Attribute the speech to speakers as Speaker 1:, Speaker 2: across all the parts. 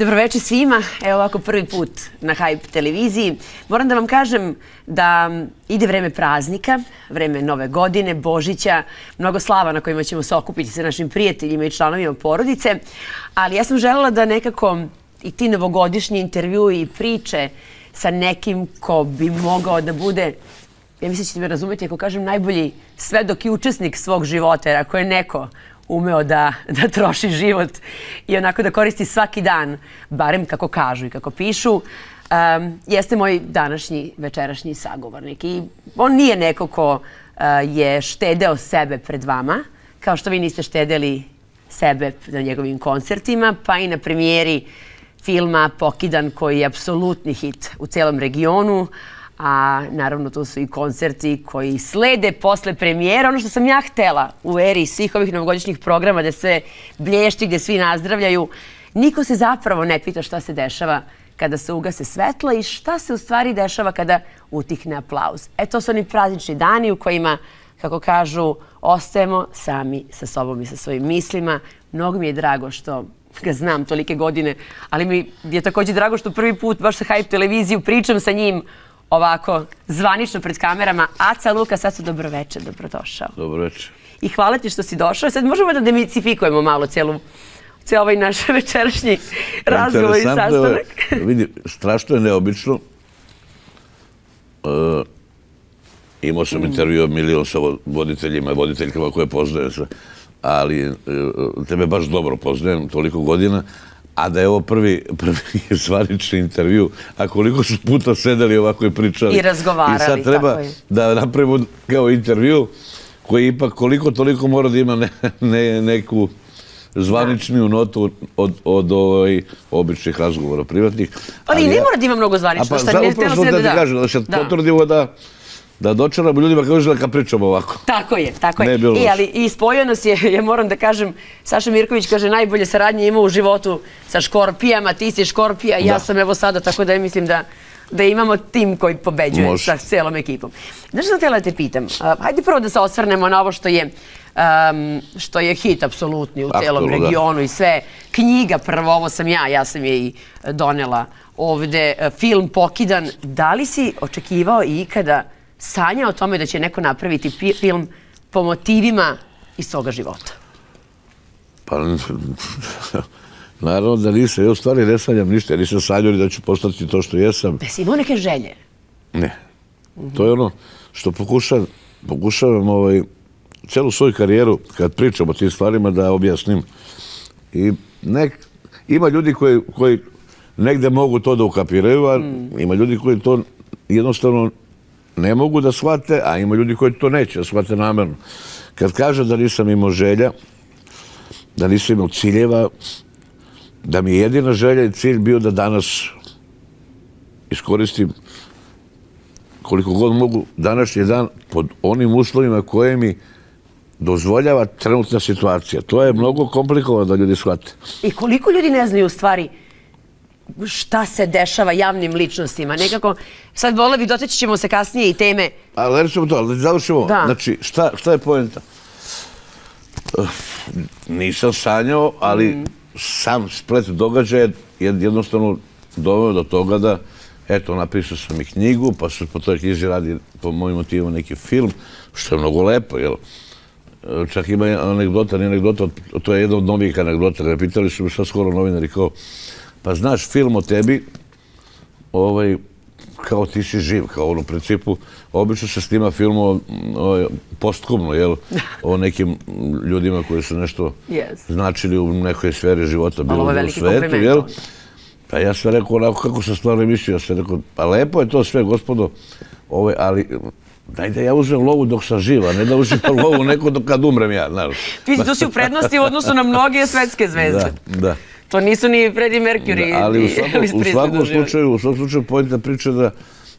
Speaker 1: Dobroveče svima. Evo ovako prvi put na Hype televiziji. Moram da vam kažem da ide vreme praznika, vreme Nove godine, Božića, mnogo slava na kojima ćemo se okupiti sa našim prijateljima i članovima porodice. Ali ja sam želela da nekako i ti novogodišnji intervju i priče sa nekim ko bi mogao da bude, ja mislim da ćete me razumeti ako kažem, najbolji svedok i učesnik svog života. Jer ako je neko umeo da troši život i onako da koristi svaki dan, barem kako kažu i kako pišu, jeste moj današnji, večerašnji sagovornik. I on nije neko ko je štedeo sebe pred vama, kao što vi niste štedeli sebe na njegovim koncertima, pa i na premijeri filma Pokidan, koji je apsolutni hit u celom regionu. A naravno tu su i koncerti koji slede posle premijera. Ono što sam ja htela u eri svih ovih novogodišnjih programa gde sve blješti, gde svi nazdravljaju, niko se zapravo ne pita šta se dešava kada se ugase svetla i šta se u stvari dešava kada utihne aplauz. To su oni praznični dani u kojima, kako kažu, ostajemo sami sa sobom i sa svojim mislima. Mnogo mi je drago što ga znam tolike godine, ali mi je takođe drago što prvi put baš sa Hype televiziju pričam sa njim ovako zvanično pred kamerama. Aca Lukas, Aca, dobroveče, dobrodošao.
Speaker 2: Dobroveče.
Speaker 1: I hvala ti što si došao. Sad možemo da demistifikujemo malo cijel ovaj naš večerašnji razgovor i sastanak.
Speaker 2: Vidi, strašno je neobično. Imao sam intervju milion sa voditeljima i voditeljkama koje poznajem se, ali tebe baš dobro poznajem toliko godina. A da je ovo prvi zvanični intervju, a koliko su puta sedeli ovako i pričali.
Speaker 1: I razgovarali,
Speaker 2: i sad treba da napravimo kao intervju koji ipak koliko toliko mora da ima neku zvaničniju notu od običnih razgovora privatnih.
Speaker 1: Ali ne mora da ima mnogo zvanično.
Speaker 2: Upravo sam da ti kažem, da se potrudimo da dočaramo ljudima kao žele kad pričamo ovako.
Speaker 1: Tako je, tako je. Ali i spojio nas je, ja moram da kažem, Saša Mirković kaže najbolje saradnje ima u životu sa škorpijama, ti si škorpija, ja sam evo sada, tako da mislim da imamo tim koji pobeđuje sa celom ekipom. Znaš što sam htjela da te pitam? Hajde prvo da se osvrnemo na ovo što je hit apsolutni u celom regionu i sve. Knjiga prvo, ovo sam ja sam je i donela ovde, film Pokidan. Da li si očekivao i ikada sanja o tome da će neko napraviti film po motivima iz toga života?
Speaker 2: Pa, naravno da nisam. Ja u stvari ne sanjam ništa. Ja nisam sanjao ni da ću postati to što jesam.
Speaker 1: Si imao neke želje?
Speaker 2: Ne. To je ono što pokušavam celu svoju karijeru, kad pričam o tim stvarima, da objasnim. I ima ljudi koji negde mogu to da ukapiraju, a ima ljudi koji to jednostavno ne mogu da shvate, a ima ljudi koji to neće da shvate namerno. Kad kažem da nisam imao želja, da nisam imao ciljeva, da mi je jedina želja i cilj bio da danas iskoristim koliko god mogu današnji dan pod onim uslovima koje mi dozvoljava trenutna situacija. To je mnogo komplikovano da ljudi shvate.
Speaker 1: I koliko ljudi ne znaju u stvari šta se dešava javnim ličnostima? Nekako, sad volila bih, doteći ćemo se kasnije i teme.
Speaker 2: Ali rećemo to, ali da završimo. Znači, šta je poenta? Nisam sanjao, ali sam splet događaja je jednostavno doveo do toga da, eto, napisao sam i knjigu, pa se po toj knjiži radi po mojim motivima neki film, što je mnogo lepo, jel? Čak ima anegdota, to je jedna od novih anegdota. Pitali su mi šta skoro novinari kao, pa znaš, film o tebi, kao ti si živ, kao u principu, obično se snima film postkumno, jel, o nekim ljudima koji su nešto značili u nekoj sferi života, bilo u svetu, jel. Pa ja sam rekao onako kako sam stvarno mislio, ja sam rekao, pa lepo je to sve, gospodo, ali daj da ja uzmem lovu dok sam živa, ne da uzmem lovu neko kad umrem ja, znaš.
Speaker 1: Tu si u prednosti u odnosu na mnoge svetske zvezde.
Speaker 2: Da.
Speaker 1: To nisu ni Freddie Mercury.
Speaker 2: Ali u svakom slučaju pojenta priča da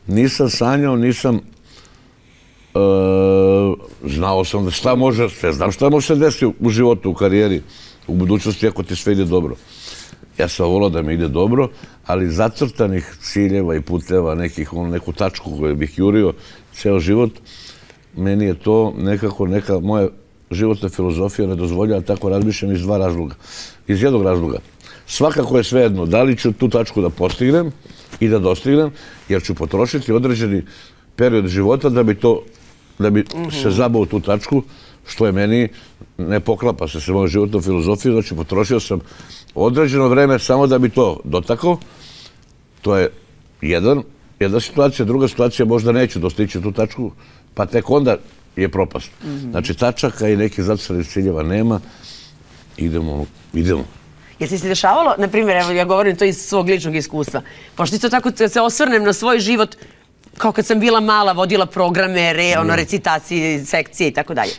Speaker 2: nisam sanjao, nisam znao sam da šta može, znam šta može se desiti u životu, u karijeri, u budućnosti ako ti sve ide dobro. Ja sam volao da mi ide dobro, ali zacrtanih ciljeva i puteva, neku tačku koju bih jurio ceo život, meni je to nekako neka moja životna filozofija ne dozvoljava, tako razmišljam iz dva razloga. Iz jednog razloga. svakako je svejedno da li ću tu tačku da postignem i da dostignem, jer ću potrošiti određeni period života da bi se zabao tu tačku, što je meni ne poklapa se sa mojom životnom filozofijom. Znači, potrošio sam određeno vreme samo da bi to dotakao. To je jedna situacija. Druga situacija, možda neću dostići tu tačku, pa tek onda je propast. Znači, tačaka i nekih zacrtanih ciljeva nema. Idemo.
Speaker 1: Jel ti se dešavalo, na primjer, evo ja govorim to iz svog ličnog iskustva, pošto isto tako kad se osvrnem na svoj život, kao kad sam bila mala, vodila programe, recitacije, sekcije i tako dalje,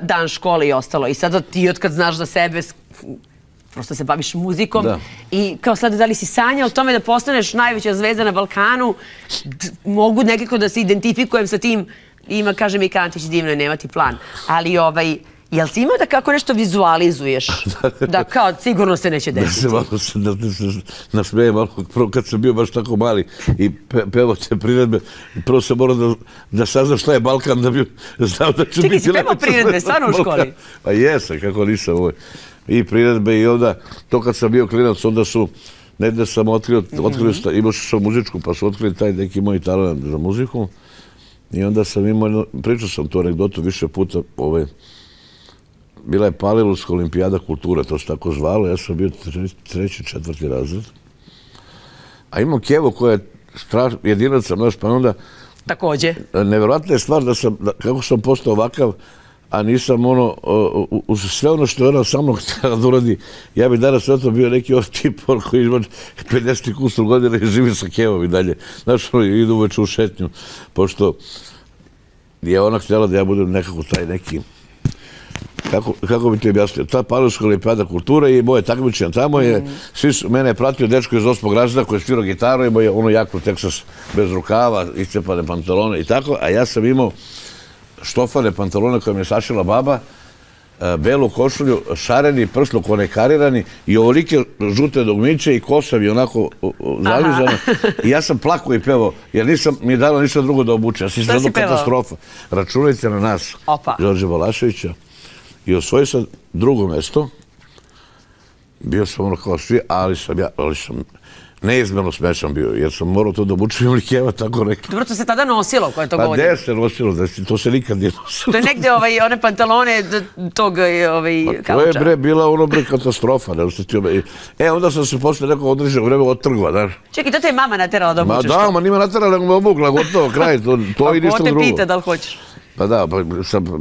Speaker 1: dan škole i ostalo. I sada ti otkad znaš za sebe, prosto se baviš muzikom i kao sada da li si sanjao o tome da postaneš najveća zvezda na Balkanu, mogu nekako da se identifikujem sa tim, ima, kaže mi Kantić, divno je nemati plan, ali jel si imao da kako nešto vizualizuješ? Da kao sigurno se neće desiti.
Speaker 2: Da se malo nasmeje malo. Prvo kad sam bio baš tako mali i pevao te priredbe, prvo sam morao da saznam šta je Balkan da bi znao da ću biti...
Speaker 1: Čekaj, si pevao priredbe, stvarno u školi?
Speaker 2: Pa jesam, kako nisam. I priredbe i onda, to kad sam bio klinac, onda su, negde sam otkrio, imao sam muzičku, pa su otkrili taj neki moj talent za muziku. I onda sam imao, pričao sam tu anegdotu više puta, bila je Palilulska olimpijada kulture, to se tako zvalo, ja sam bio 3., 4. razred. A imam Kevo koja je jedinaca, pa onda...
Speaker 1: Takođe.
Speaker 2: Neverovatna je stvar da sam, kako sam postao ovakav, a nisam uz sve ono što je ona sa mnom htjela da uradi, ja bi danas to bio neki tipor koji ima 50 kusur godina i živi sa Kevom i dalje. Znaš, idu uveče u šetnju, pošto je ona htjela da ja budem nekako taj neki... Kako bi ti objasnio? Ta Palilulska olimpijada kulture i moje takmičenje tamo je, mene je pratio dečko iz 8. razreda koji je svirao gitaru, imao je ono jako Teksas bez rukava, iscepane pantalone i tako, a ja sam imao štofane pantalone koje mi je sašila baba, belu košulju, šareni prsluk, one karirani i ovolike žute dugmiće i kosa mi onako zalizana. I ja sam plakao i pevao, jer nisam mi dalo ništa drugo da obuče. Ja sam izgledao katastrofa. Računajte na nas, Đorđe Balaševića. I osvojio sam drugo mesto. Bio sam ono kao svi, ali sam neizmjerno smešan bio, jer sam morao to da obučem ili Keva tako rekla.
Speaker 1: Dobro, to se tada nosilo, koje je to
Speaker 2: godine?
Speaker 1: godine?
Speaker 2: Pa gde se nosilo, to se nikad nije nosilo.
Speaker 1: To je negde one pantalone tog kauča.
Speaker 2: To je bila ono katastrofa. Onda sam se posle nekog određenog vremena odtrgla, znaš.
Speaker 1: Čekaj, to te je mama naterala da obučeš to?
Speaker 2: Ma da, nima naterala, nego me obukla, gotovo, kraj, to i ništa drugo.
Speaker 1: Pa ko te pita da li hoćeš?
Speaker 2: Pa da,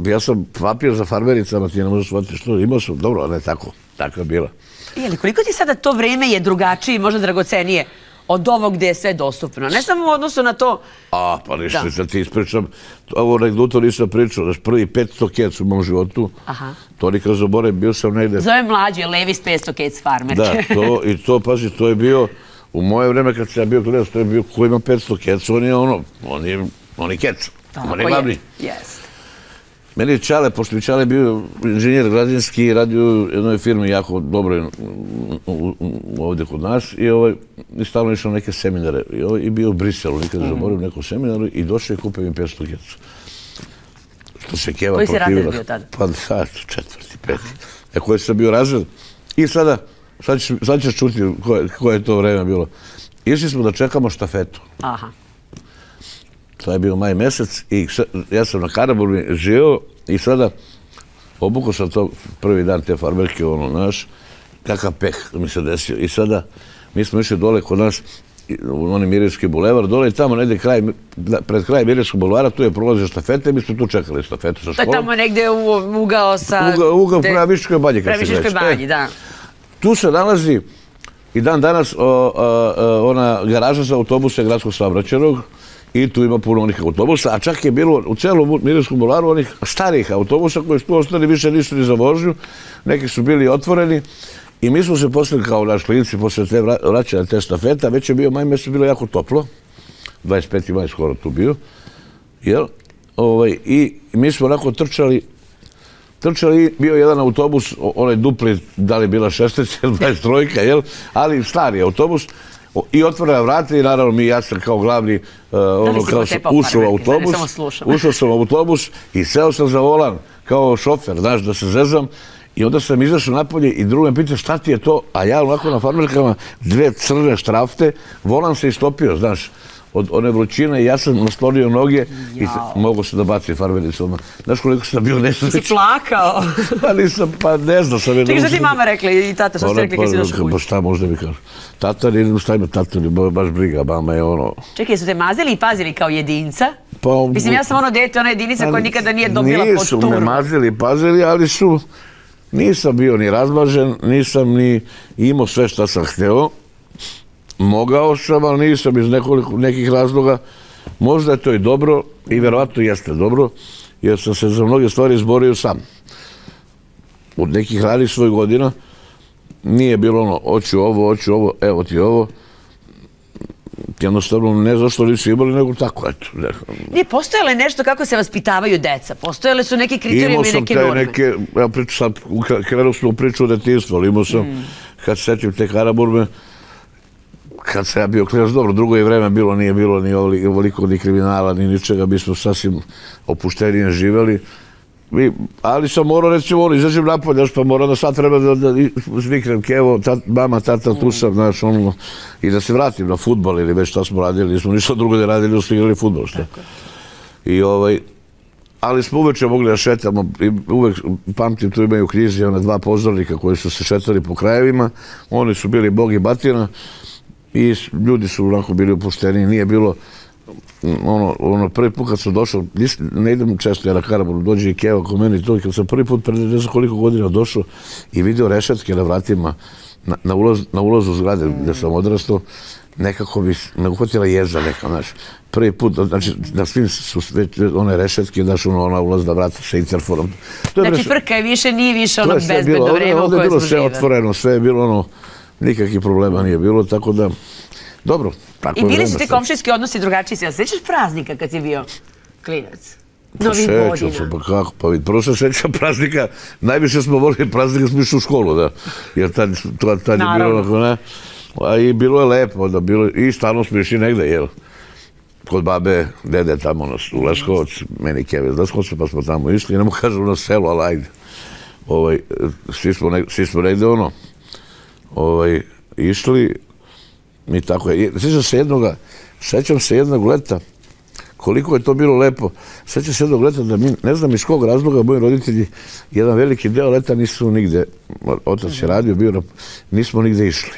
Speaker 2: ja sam vapio za farmericama, ti ne možeš shvatiti što, imao sam, dobro, ne tako, tako je bila.
Speaker 1: Ali koliko ti sada to vreme je drugačije i možda dragocenije od ovog gde je sve dostupno? Ne samo u odnosu na to...
Speaker 2: Pa ništa, sad ti ispričam, ovo anegdotu nisam pričao, znaš, prvi 500 kec u mom životu, to nikad zaboravim, bio sam negde...
Speaker 1: Zove mlađe, Levis 500 kec farmerke.
Speaker 2: Da, i to, pazi, to je bio, u moje vreme kad sam bio klinac, to je bio ko ima 500 kec, on je kec, on je glavni. Meni je Čale, pošto je Čale bio inženjer građanski i radio u jednoj firmi jako dobro ovdje kod nas i stalno išao neke seminare. I bio u Briselu, nikad zaboravio u nekom seminaru i došao i kupio mi 500 keca. Što se Keva protivila.
Speaker 1: Koji si razred bio tada?
Speaker 2: Pa 4., 5. Koji sam bio razred. I sada, sad ćeš čuti koje je to vreme bilo. Išli smo da čekamo štafetu.
Speaker 1: Aha.
Speaker 2: To je bio maj mesec i ja sam na Karaburmi živio i sada obukao sam to prvi dan te farmerke, naš, kakav peh mi se desio. I sada mi smo išli dole kod nas, u onaj Mirjevski bulevar, dole i tamo negde pred kraj Mirjevskog bulevara, tu je prolazio štafete i mi smo tu čekali štafetu sa školom.
Speaker 1: To je tamo negde ugao sa...
Speaker 2: Ugao prema Viškoj banji, kad se
Speaker 1: Viškoj banji, da.
Speaker 2: Tu se nalazi i dan danas ona garaža za autobuse gradskog saobraćajnog, i tu ima puno onih autobusa, a čak je bilo u celom Mirjevskom bulevaru onih starih autobusa koji su tu ostali više nisu ni za vožnju, neki su bili otvoreni i mi smo se posle kao naš klinci posle te vraćanja te štafeta, već je bio maj mesec, bilo jako toplo, 25. maj skoro tu bio, jel? I mi smo onako trčali, bio jedan autobus, onaj dupli, da li je bila 16 ili 23, jel? Ali stari autobus, i otvorena vrata i naravno mi, ja sam kao glavni, ušao sam u autobus i seo sam za volan kao šofer, znaš, da se zezam I onda sam izašao napolje i drugo me pita šta ti je to, a ja onako na farmerkama 2 crne štrafte, volan se istopio, znaš, od one vrućine i ja sam naslonio noge i mogu se da bacim farmericu odmah. Znaš koliko sam bio nesrećan?
Speaker 1: Si plakao?
Speaker 2: Pa nisam, pa ne znam sam.
Speaker 1: Čekaj, šta ti mama rekla i tata, šta ste rekli kad si došao kući?
Speaker 2: Pa šta možda mi kažu? Tata, šta ima tata, baš briga, mama je ono...
Speaker 1: Čekaj, su te mazili i pazili kao jedinca?
Speaker 2: Pa,
Speaker 1: mislim, ja sam ono dete, ona jedinica koja nikada nije dobila pod
Speaker 2: Nisu
Speaker 1: turbo.
Speaker 2: me mazili i pazili, ali su... Nisam bio ni razmažen, nisam ni imao sve šta sam hteo. Mogao sam, ali nisam iz nekih razloga. Možda je to i dobro i verovatno jeste dobro, jer sam se za mnoge stvari izborio sam. Od nekih ranih svojih godina nije bilo ono, hoću ovo, evo ti ovo. Jednostavno, ne zašto nisu imali, nego tako, eto.
Speaker 1: Nije, postojalo je nešto kako se vaspitavaju deca? Postojale su neki kriterijumi i neke norme?
Speaker 2: Ja pričam, krenuo smo u priču o detinjstvu, ali imao sam, kad se setim te Karaburme, kad sam ja bio klinac, dobro, drugo je vreme bilo, nije bilo ni ovoliko ni kriminala, ni ničega, mi smo sasvim opuštenije živeli. Ali sam morao, recimo, izađem napolje, pa moram da sad treba da zviknem kevo, mama, tata, tu sam, znaš, ono, i da se vratim na fudbal ili već šta smo radili, nismo ništa drugo da radili, da smo igrali fudbal, šta. Ali smo uveče mogli da šetamo, uvek pamtim, tu imaju u knjizi, ona 2 pozornika koji su se šetali po krajevima, oni su bili bog i batina i ljudi su onako bili opušteniji, nije bilo ono prvi put kad sam došao, ne idem često ja na Karaburmu, dođe i Keva ko meni to, i kad sam prvi put pre ne znam koliko godina došao i video rešetke na vratima na ulazu zgrade gde sam odrastao, nekako bi me uhvatila jeza neka, znaš. Prvi put, znači, na svim su one rešetke, znaš, ona ulazna vrata sa interfonom.
Speaker 1: Znači, frka je više, nije više ono bezbedno vreme u koje smo živjeli.
Speaker 2: Ovdje je bilo sve otvoreno, sve je bilo ono, nikakvih problema nije bilo, tako da, dobro, tako je vreme.
Speaker 1: I bili su te komšijski odnosi drugačiji se. Sećaš praznika kad si bio klinac? Novih godina.
Speaker 2: Sećam se, pa kako, pa vidi, prvo se sećam praznika, najviše smo volili praznika, smo išli u školu, da, jer tad je bilo onako, ne, a i bilo je lepo, da bilo, i stalno smo išli negde, jel, kod babe, dede tamo u Leskovac, meni Keve iz Leskovca, pa smo tamo išli, i ne mu kažem na selo, ali ajde, svi smo negde ono, išli, i tako je. Sećam se jednog leta, koliko je to bilo lepo, sećam se jednog leta da mi, ne znam iz kog razloga, moji roditelji, jedan veliki deo leta nisu nigde, otac je radio, nismo nigde išli.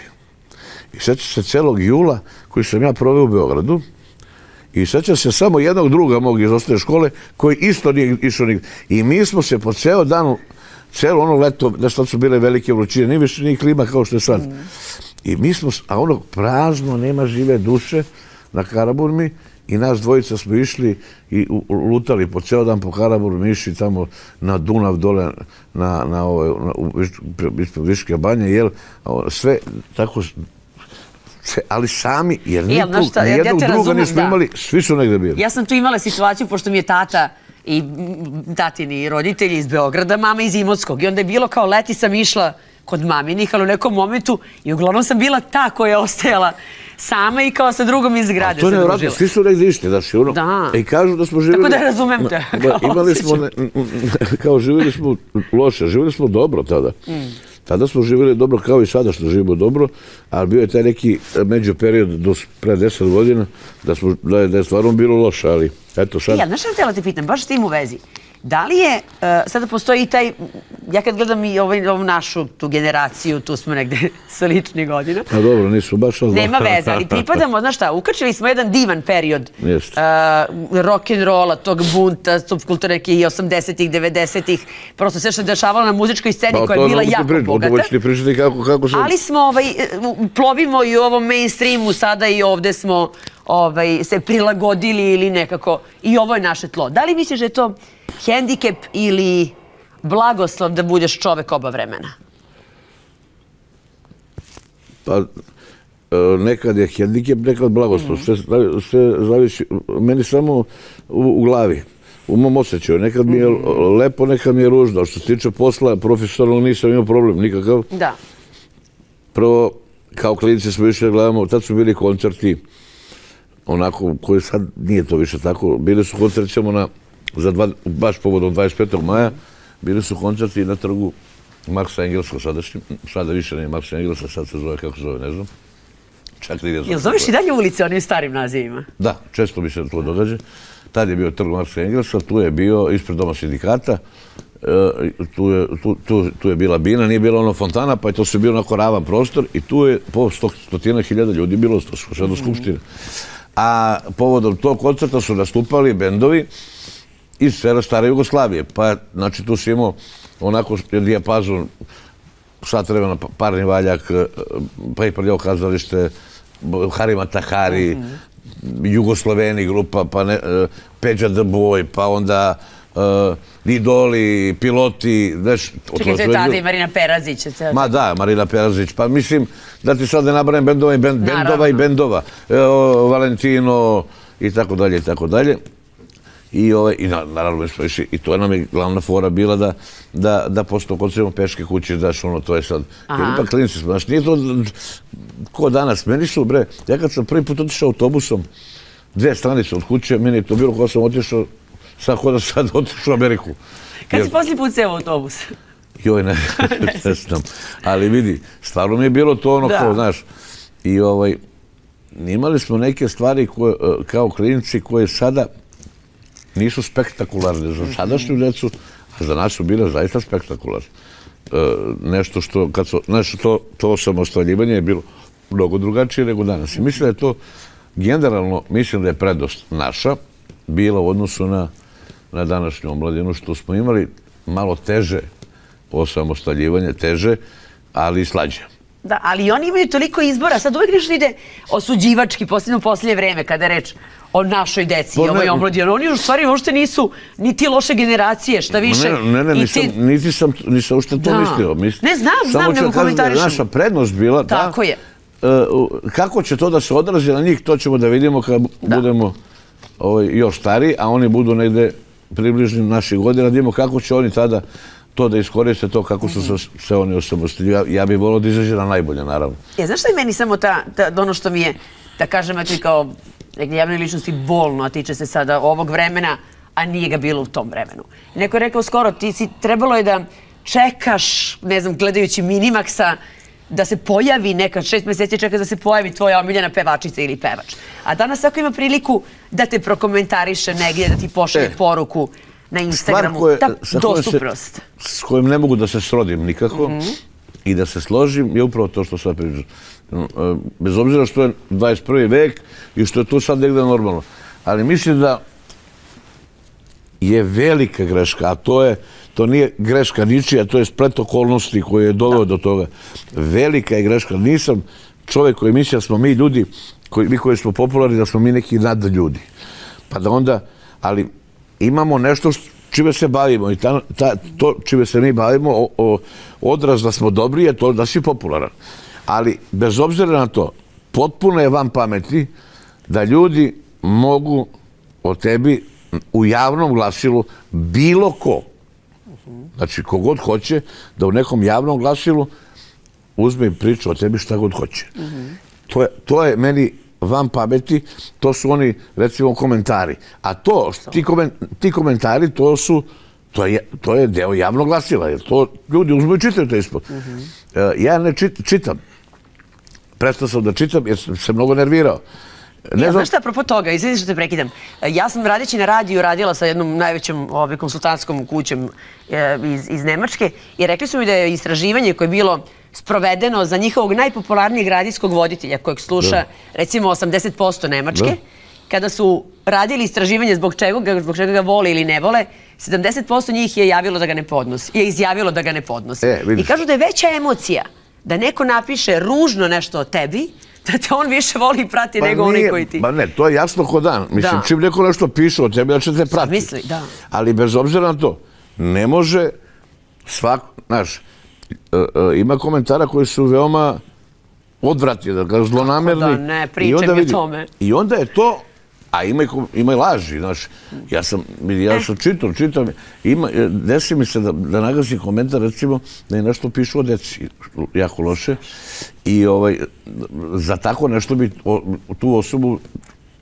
Speaker 2: I sećam se celog jula koji sam ja proveo u Beogradu i sećam se samo jednog druga mog iz osnovne škole koji isto nije išao nigde. I mi smo se po ceo dan, celo ono leto, nešto su bile velike vrućine, nije više ni klima kao što je sad. I mi smo, a ono prazno, nema žive duše na Karaburmi i nas dvojica smo išli i lutali po ceo dan po Karaburmi, išli tamo na Dunav dole, ispod Viške banje, jel, sve tako, ali sami, jer nijednog druga nismo imali, svi su negde bili.
Speaker 1: Ja sam tu imala situaciju, pošto mi je tata i tatini roditelji iz Beograda, mama iz Imotskog, i onda je bilo kao leti sam išla kod maminih, ali u nekom momentu i uglavnom sam bila ta koja je ostajala sama i kao sa drugom iz zgrade se družila.
Speaker 2: To ne vratno, svi su negdje išli, znaš, i ono, i kažu da smo živjeli...
Speaker 1: Tako da razumem te.
Speaker 2: Imali smo, kao živjeli smo loše, živjeli smo dobro tada. Tada smo živjeli dobro kao i sada što živimo dobro, ali bio je taj neki međuperiod do pre 10 godina da je stvarno bilo loše, ali eto sad...
Speaker 1: Ja, znaš što htjela te pitam, baš s tim u vezi. Da li je, sada postoji i taj, ja kad gledam i ovu našu tu generaciju, tu smo negde sličnih godina.
Speaker 2: A dobro, nisu baš...
Speaker 1: Nema veze, ali pripadamo, znaš šta, ukačili smo jedan divan period rock'n'rolla, tog bunta, subkulture i 80-ih, 90-ih, prosto sve što je dešavalo na muzičkoj sceni koja je bila jako bogata. Ali smo, plovimo i u ovom mainstreamu sada i ovde smo se prilagodili ili nekako, i ovo je naše tlo. Da li misliš da je to hendikep ili blagoslov da budeš čovek oba vremena?
Speaker 2: Pa, nekad je hendikep, nekad blagoslov. Sve zavisi, meni samo u glavi, u mom osjećaju. Nekad mi je lepo, nekad mi je ružno. Što se tiče posla, profesionalno nisam imao problem nikakav. Da. Prvo, kao klinici smo išli da gledamo, tad su bili koncerti, onako, koji sad nije to više tako. Bili su koncerti, baš povodom 25. maja, bili su koncerti na trgu Marksa Engelsa sadašnji. Sada više nije Marksa Engelsa, sad se zove kako se zove, ne znam. Čak nije znam.
Speaker 1: Jel zoveš i dalje ulice onim starim nazivima?
Speaker 2: Da, često mi se to događa. Tad je bio trg Marksa Engelsa, tu je bio ispred doma sindikata, tu je bila bina, nije bila ono fontana, pa je to sve bio onako ravan prostor i tu je po 100.000 ljudi bilo, to su sve do skupštine. A povodom tog koncerta su nastupali bendovi iz sfera stare Jugoslavije. Pa, znači, tu si imao onako dijapazon, sat vremena Parni valjak, pa i Prljavo kazalište, Harima Tahari, Jugosloveni grupa, pa Peđa the Boy, pa onda Idoli, Piloti.
Speaker 1: Čekaj, to je tada i Marina Perazić.
Speaker 2: Ma da, Marina Perazić. Pa mislim, da ti sad ne nabrajem bendova i bendova. Valentino i tako dalje i tako dalje. I naravno, i to nam je glavna fora bila da posto kod ćemo peške kuće, daš ono, to je sad. Ipak klinici smo, znaš, nije to ko danas. Meni su, bre, ja kad sam prvi put otišao autobusom, 2 stranice od kuće, meni je to bilo ko sam otišao, sad otišao u Ameriku.
Speaker 1: Kad si poslije put seo u autobus?
Speaker 2: Joj, ne znam. Ali vidi, stvarno mi je bilo to ono kao, znaš, i imali smo neke stvari kao klinici koje sada nisu spektakularne za sadašnju djecu, a za nas su bile zaista spektakularne. Nešto što, znaš, to osamostaljivanje je bilo mnogo drugačije nego danas. I mislim da je to, generalno, mislim da je prednost naša bila u odnosu na današnju omladinu, što smo imali malo teže osamostaljivanje, teže, ali i slađe.
Speaker 1: Da, ali oni imaju toliko izbora. Sad uvijek nešto ide osuđivački, posebno u posljednje vreme, kada je reč o našoj deci i ovoj omladini. Oni u stvari uopšte nisu niti loše generacije, šta više.
Speaker 2: Ne, nisam ušte to mislio.
Speaker 1: Ne, znam, nego komentarišem.
Speaker 2: Naša prednost bila ta...
Speaker 1: Tako je.
Speaker 2: Kako će to da se odrazi na njih, to ćemo da vidimo kad budemo još stariji, a oni budu negde približni naših godina, da vidimo kako će oni tada to da iskoriste, to kako su se oni osamostaljili. Ja bih volio da izađe na najbolje, naravno.
Speaker 1: Znaš što je meni samo ono što mi je, da kažem, eto i kao javnoj ličnosti bolno, a tiče se sada ovog vremena, a nije ga bilo u tom vremenu. Neko je rekao skoro, trebalo je da čekaš, ne znam, gledajući Minimaxa, da se pojavi neka 6 meseci čeka da se pojavi tvoja omiljena pevačica ili pevač. A danas ako ima priliku da te prokomentariše negdje, da ti pošalje poruku na Instagramu, ta dostupnost.
Speaker 2: S kojim ne mogu da se srodim nikako i da se složim je upravo to što sad pričam. Bez obzira što je 21. vek i što je to sad negdje normalno. Ali mislim da je velika greška, a to nije greška ničija, to je splet okolnosti koji je doveo do toga. Velika je greška. Nisam čovjek koji misli da smo mi ljudi, mi koji smo popularni, da smo mi neki nadljudi. Pa da onda, ali imamo nešto čime se bavimo i to čime se mi bavimo, odraz da smo dobri je to da si popularan. Ali bez obzira na to, potpuno je van pameti da ljudi mogu o tebi u javnom glasilu bilo ko, znači kogod hoće, da u nekom javnom glasilu uzme i priču o tebi šta god hoće. To je meni van pameti, to su oni, recimo, komentari. A to, ti komentari, to je deo javnog glasila, jer to ljudi uzmu i čitaju to ispod. Ja ne čitam. Prestao sam da čitam jer sam se mnogo nervirao.
Speaker 1: Znaš šta, apropo toga, izvini što te prekidam. Ja sam radeći na radiju radila sa jednom najvećom konsultantskom kućom iz Nemačke i rekli su mi da je istraživanje koje je bilo sprovedeno za njihovog najpopularnijeg radijskog voditelja kojeg sluša recimo 80% Nemačke. Kada su radili istraživanje zbog čega ga vole ili ne vole, 70% njih je izjavilo da ga ne podnosi. I kažu da je veća emocija da neko napiše ružno nešto o tebi, da te on više voli i prati nego onaj koji ti...
Speaker 2: Pa ne, to je jasno ko dan. Mislim, čim neko nešto piše o tebi, da će te prati.
Speaker 1: Misli, da.
Speaker 2: Ali bez obzira na to, ne može svako, znaš, ima komentara koji su veoma odvratni, da kažu zlonamerni.
Speaker 1: Da, ne, pričaj mi o tome.
Speaker 2: I onda je to, a ima i laži, znaš. Ja sam čitam, desi mi se da nagasim komentar, recimo, da je nešto pišu o deci, jako loše, i za tako nešto bi tu osobu,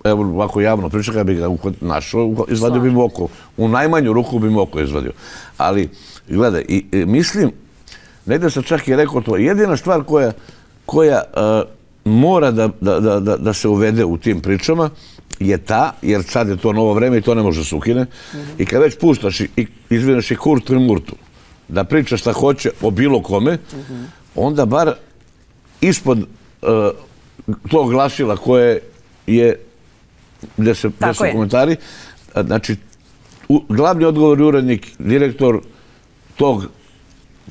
Speaker 2: evo ovako javno priča, kada bi ga našao, izvadio bi mu oko, u najmanju ruku bi mu oko izvadio. Ali, gledaj, mislim negde sam čak i rekao to, jedina stvar koja mora da se uvede u tim pričama je ta, jer sad je to novo vreme i to ne može se ukine, i kad već puštaš i izvineš i kurtu i murtu, da priča šta hoće o bilo kome, onda bar ispod tog glasila koje je, gde su komentari, znači, glavni odgovorni urednik, direktor tog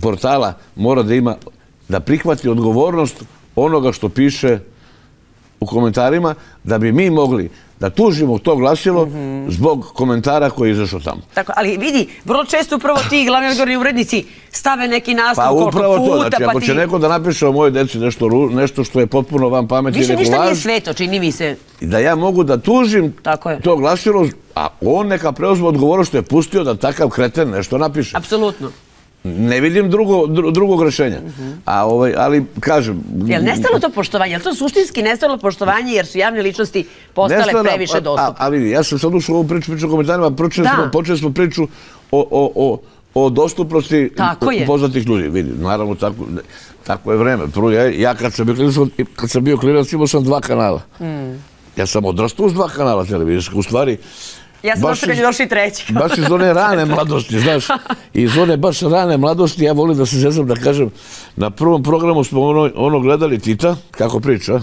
Speaker 2: portala mora da ima, da prihvati odgovornost onoga što piše u komentarima, da bi mi mogli da tužimo to glasilo zbog komentara koji je izašao tamo.
Speaker 1: Tako, ali vidi, vrlo često upravo ti glavni odgovorni urednici stave neki naslov
Speaker 2: koliko puta. Pa upravo to, znači ako
Speaker 1: ti...
Speaker 2: će neko da napiše o mojoj deci nešto što je potpuno van pameti i neku laž...
Speaker 1: Više ništa nije sveto, čini mi se.
Speaker 2: Da ja mogu da tužim to glasilo, a on neka preuzme odgovornost što je pustio da takav kreten nešto napiše.
Speaker 1: Apsolutno.
Speaker 2: Ne vidim drugog rešenja. Ali, kažem...
Speaker 1: Je li nestalo to poštovanje? Je li to suštinski nestalo poštovanje jer su javne ličnosti postale previše dostupne?
Speaker 2: A vidi, ja sam sad ušao u ovu priču o komentarima, počeli smo priču o dostupnosti poznatih ljudi. Vidi, naravno, tako je vreme. Prvo, ja kad sam bio klinac imao sam 2 kanala. Ja sam odrastao uz 2 kanala televizijska. U stvari...
Speaker 1: Ja sam došla kad je došli 3.
Speaker 2: Baš iz one rane mladosti, znaš. Iz one baš rane mladosti, ja volim da se zezam da kažem, na prvom programu smo ono gledali Tita, kako priča,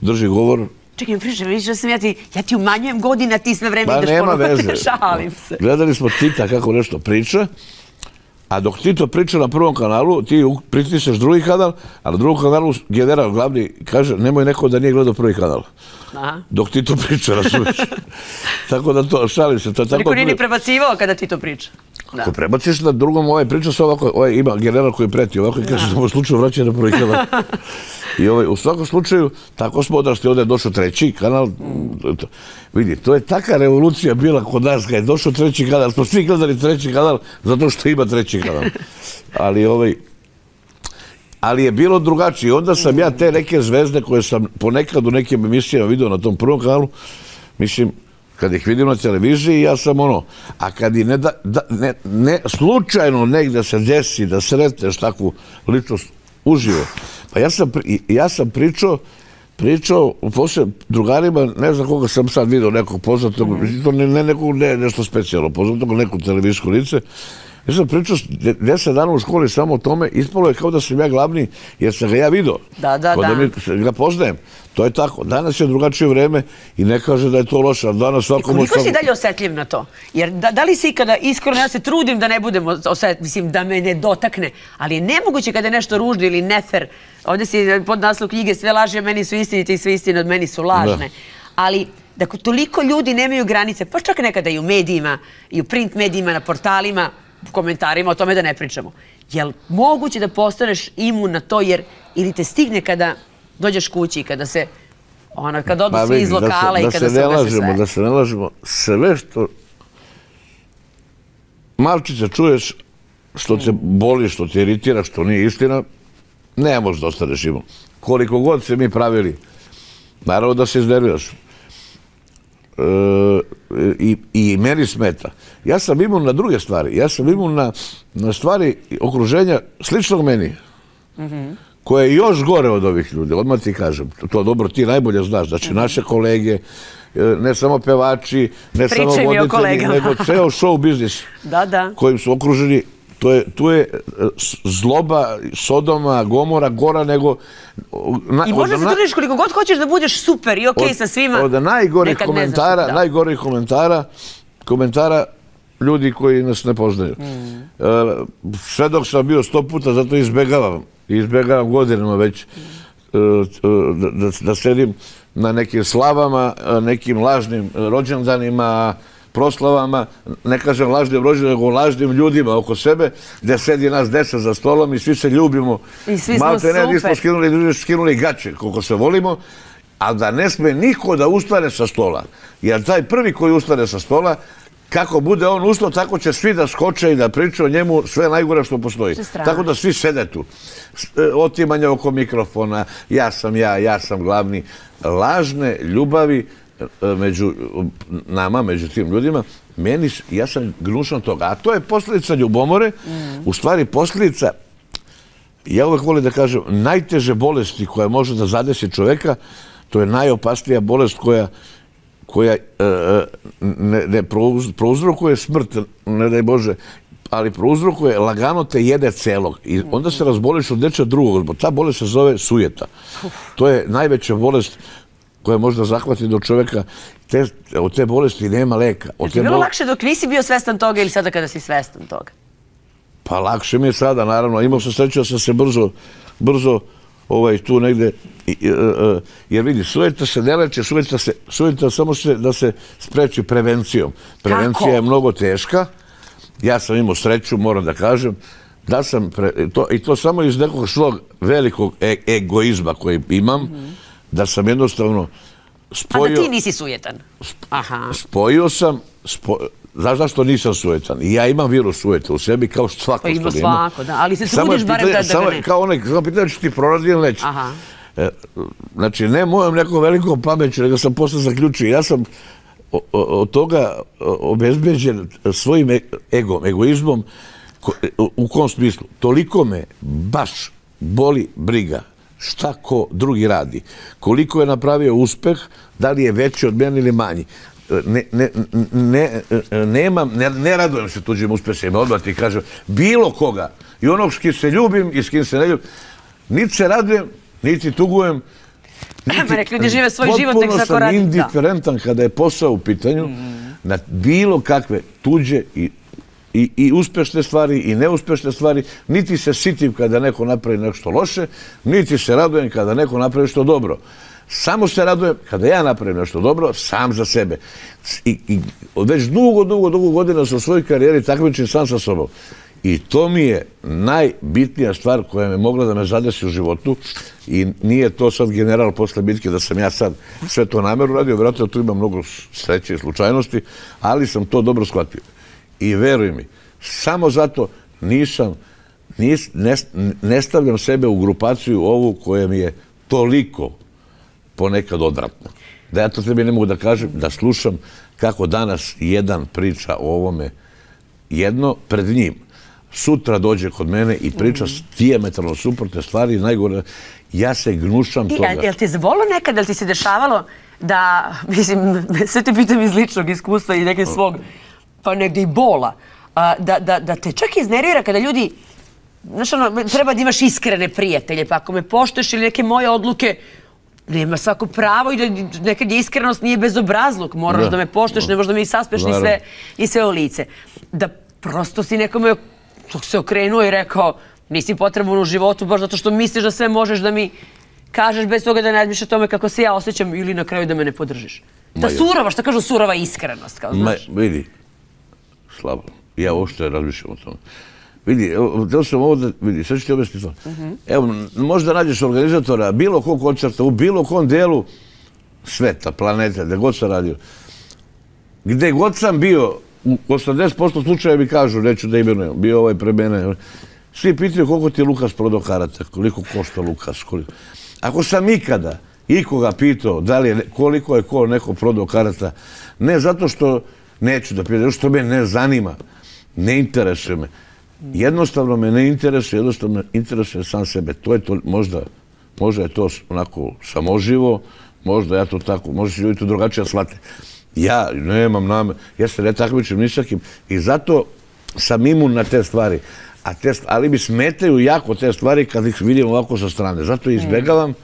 Speaker 2: drži govor.
Speaker 1: Čekaj, pričam, vidiš da sam ja ti umanjujem godina, ti sve vreme ideš
Speaker 2: nema veze.
Speaker 1: Šalim se.
Speaker 2: Gledali smo Tita kako nešto priča, a dok Tito priča na prvom kanalu, ti pritisneš drugi kanal, a na drugom kanalu general glavni kaže nemoj neko da nije gledao prvi kanal. Dok Tito priča, razumiješ. Tako da to, šalim se.
Speaker 1: Niko nije ni prebacivao kada Tito priča.
Speaker 2: Ako prebaciš na drugom, priča se ovako, ima general koji preti ovako i kaže da u slučaju vraća na prvi kanal. I u svakom slučaju, tako smo odrasli, ovdje je došao 3. kanal. Vidi, to je taka revolucija bila kod nas, kad je došao 3. kanal, smo svi gledali 3. kanal zato što ima 3. kanal. Ali je bilo drugačije. Onda sam ja te neke zvezde koje sam ponekad u nekim emisijama vidio na tom prvom kanalu, mislim, kad ih vidim na televiziji, ja sam a kad i ne slučajno negde se desi da sretneš takvu ličnost uživo, pa ja sam pričao posle drugarima, ne znam koga sam sad vidio, nekog poznatog, ne nešto specijalno, poznatog neku televizijsko lice. Ja sam pričao 10 dana u školi samo o tome, ispalo je kao da sam ja glavni, jer sam ga ja vidio.
Speaker 1: Da.
Speaker 2: Ga poznajem. To je tako. Danas je drugačije vreme i ne kaže da je to loše.
Speaker 1: Koliko si dalje osetljiv na to? Jer da li si ikada, iskreno, ja se trudim da ne budem osetljiv, mislim, da me ne dotakne, ali je nemoguće kada je nešto ružno ili nefer. Ovdje si pod naslov knjige sve laži od meni su istinite i sve istine od meni su lažne. Ali da toliko ljudi nemaju granice, pa čak nekada i u medijima, i u print medijima, na portalima, u komentarima, o tome da ne pričamo. Je li moguće da postaneš imun na to, jer ili te stigne kada dođeš kući, kada se, kada odu svi iz lokala i kada se ugasi sve?
Speaker 2: Da se ne lažemo, sve što malčice čuješ, što te boli, što te iritira, što nije istina, ne možeš da ostaneš imun. Koliko god se mi pravili, naravno da se iznerviraš. I meni smeta. Ja sam imun na druge stvari. Ja sam imun na stvari okruženja sličnog meni, koje je još gore od ovih ljudi. Odmah ti kažem. To dobro, ti najbolje znaš. Znači, naše kolege, ne samo pevači, ne samo voditelji, nego ceo show biznis kojim su okruženi. Tu je zloba, Sodoma, Gomora, gora nego...
Speaker 1: I možda se trudiš koliko god hoćeš da budeš super i okej sa svima.
Speaker 2: Od najgorih komentara ljudi koji nas ne poznaju. Sve dok sam bio 100 puta, zato izbegavam godinama već da sedim na nekim slavama, nekim lažnim rođendanima, proslavama, ne kažem lažnim rođendanima, nego lažnim ljudima oko sebe, gde sedi nas 10 za stolom i svi se ljubimo.
Speaker 1: I svi smo super.
Speaker 2: Nismo skinuli gaće koliko se volimo, ali da ne sme niko da ustane sa stola. Jer taj prvi koji ustane sa stola, kako bude on ustao, tako će svi da skoče i da pričaju o njemu sve najgore što postoji. Tako da svi sede tu. Otimanje oko mikrofona, ja sam glavni. Lažne ljubavi među nama, među tim ljudima, ja sam gnušan toga. A to je posljedica ljubomore, u stvari posljedica ja uvek volim da kažem, najteže bolesti koja može da zadesi čoveka, to je najopasnija bolest koja ne prouzrokuje smrt, ne daj Bože, ali prouzrokuje, lagano te jede celog. I onda se razboliš od nečega drugog. Ta bolest se zove sujeta. To je najveća bolest koja može da zahvati do čoveka. Od te bolesti nema leka.
Speaker 1: Je ti bilo lakše dok nisi bio svestan toga ili sada kada si svestan toga?
Speaker 2: Pa lakše mi je sada, naravno. Imao sam sreću da sam se brzo tu negde, jer vidi, sujeta se ne leče, sujeta samo da se spreči prevencijom. Prevencija je mnogo teška. Ja sam imao sreću, moram da kažem, da sam, i to samo iz nekog svog velikog egoizma koji imam, da sam jednostavno spojio...
Speaker 1: A da ti nisi sujetan?
Speaker 2: Spojio sam, znaš zašto nisam sujetan? I ja imam virus sujeta u sebi, kao što svako što ima.
Speaker 1: Ima svako, da, ali se trudiš barem da ga ne...
Speaker 2: Kao onaj, samo pitanje ću ti proradi ili neće. Znači, ne mojom nekom velikom pameću, nego sam posle zaključio. Ja sam od toga obezbeđen svojim egoizmom. U kom smislu? Toliko me baš boli briga šta ko drugi radi. Koliko je napravio uspeh, da li je veći od mene ili manji. Ne radujem se tuđim uspesima, odmah ti kažem, bilo koga. I onog s kim se ljubim i s kim se ne ljubim. Niti se radujem, niti tugujem.
Speaker 1: Ljudi žive svoj život, nek svako radi.
Speaker 2: Potpuno sam indiferentan kada je posao u pitanju na bilo kakve tuđe i uspešne stvari i neuspešne stvari. Niti se sitim kada neko napravi nešto loše, niti se radujem kada neko napravi nešto dobro. Samo se radujem kada ja napravim nešto dobro, sam za sebe. I već dugo godina sam u svojoj karijeri takmičim sam sa sobom. I to mi je najbitnija stvar koja me mogla da me zadesi u životu. I nije to sad general posle bitke da sam ja sad sve to namerno radio. Vjerojatno tu ima mnogo sreće i slučajnosti, ali sam to dobro shvatio. I veruj mi, samo zato ne stavljam sebe u grupaciju ovu koja mi je toliko ponekad odvratna. Da ja to tebi ne mogu da kažem, da slušam kako danas jedan priča o ovome jedno pred njim. Sutra dođe kod mene i priča dijametralno suprotne stvari, najgore, ja se gnušam toga.
Speaker 1: Jel ti je zavolilo nekad, jel ti se dešavalo da, mislim, sve te pitam iz ličnog iskustva i neke svog, pa negdje i bola, da te čak iznervira kada ljudi, znaš ono, treba da imaš iskrene prijatelje, pa ako me poštuješ ili neke moje odluke, nema svako pravo i da nekad je iskrenost nije bezobrazluk, moraš da me poštuješ, ne možeš da me i saspeš ni sve u lice. Da prosto si nekome se okrenuo i rekao nisi potreban u životu baš zato što misliš da sve možeš da mi kažeš bez toga da ne razmišljaš o tome kako se ja osjećam ili na kraju da me ne podržiš. Ta surova, što kažu surova iskrenost, kao znaš.
Speaker 2: Vidi, slabo, ja uopšte razmišljam o tome. Vidi, htio sam ovo da, vidi, sad ću ti objasniti to. Evo, možda nađeš organizatora bilo kog koncerta u bilo kom delu sveta, planete, gde god sam radio. Gde god sam bio, u 80% slučaja mi kažu, neću da imenujem, bio ovaj pre mene. Svi pitaju koliko ti je Lukas prodao karata, koliko košta Lukas, koliko. Ako sam ikada ikoga pitao koliko je ko neko prodao karata, ne zato što neću da pitam, što me ne zanima, ne interesuje me. Jednostavno me ne interesuje, jednostavno me interesuje sam sebe. To je to, možda je to onako samoživo, možda ja to tako, možda će ljudi to drugačije shvate. Ja nemam namer, ja se ne takmičim ni sa kim i zato sam imun na te stvari. Ali mi smetaju jako te stvari kad ih vidim ovako sa strane. Zato izbegavam,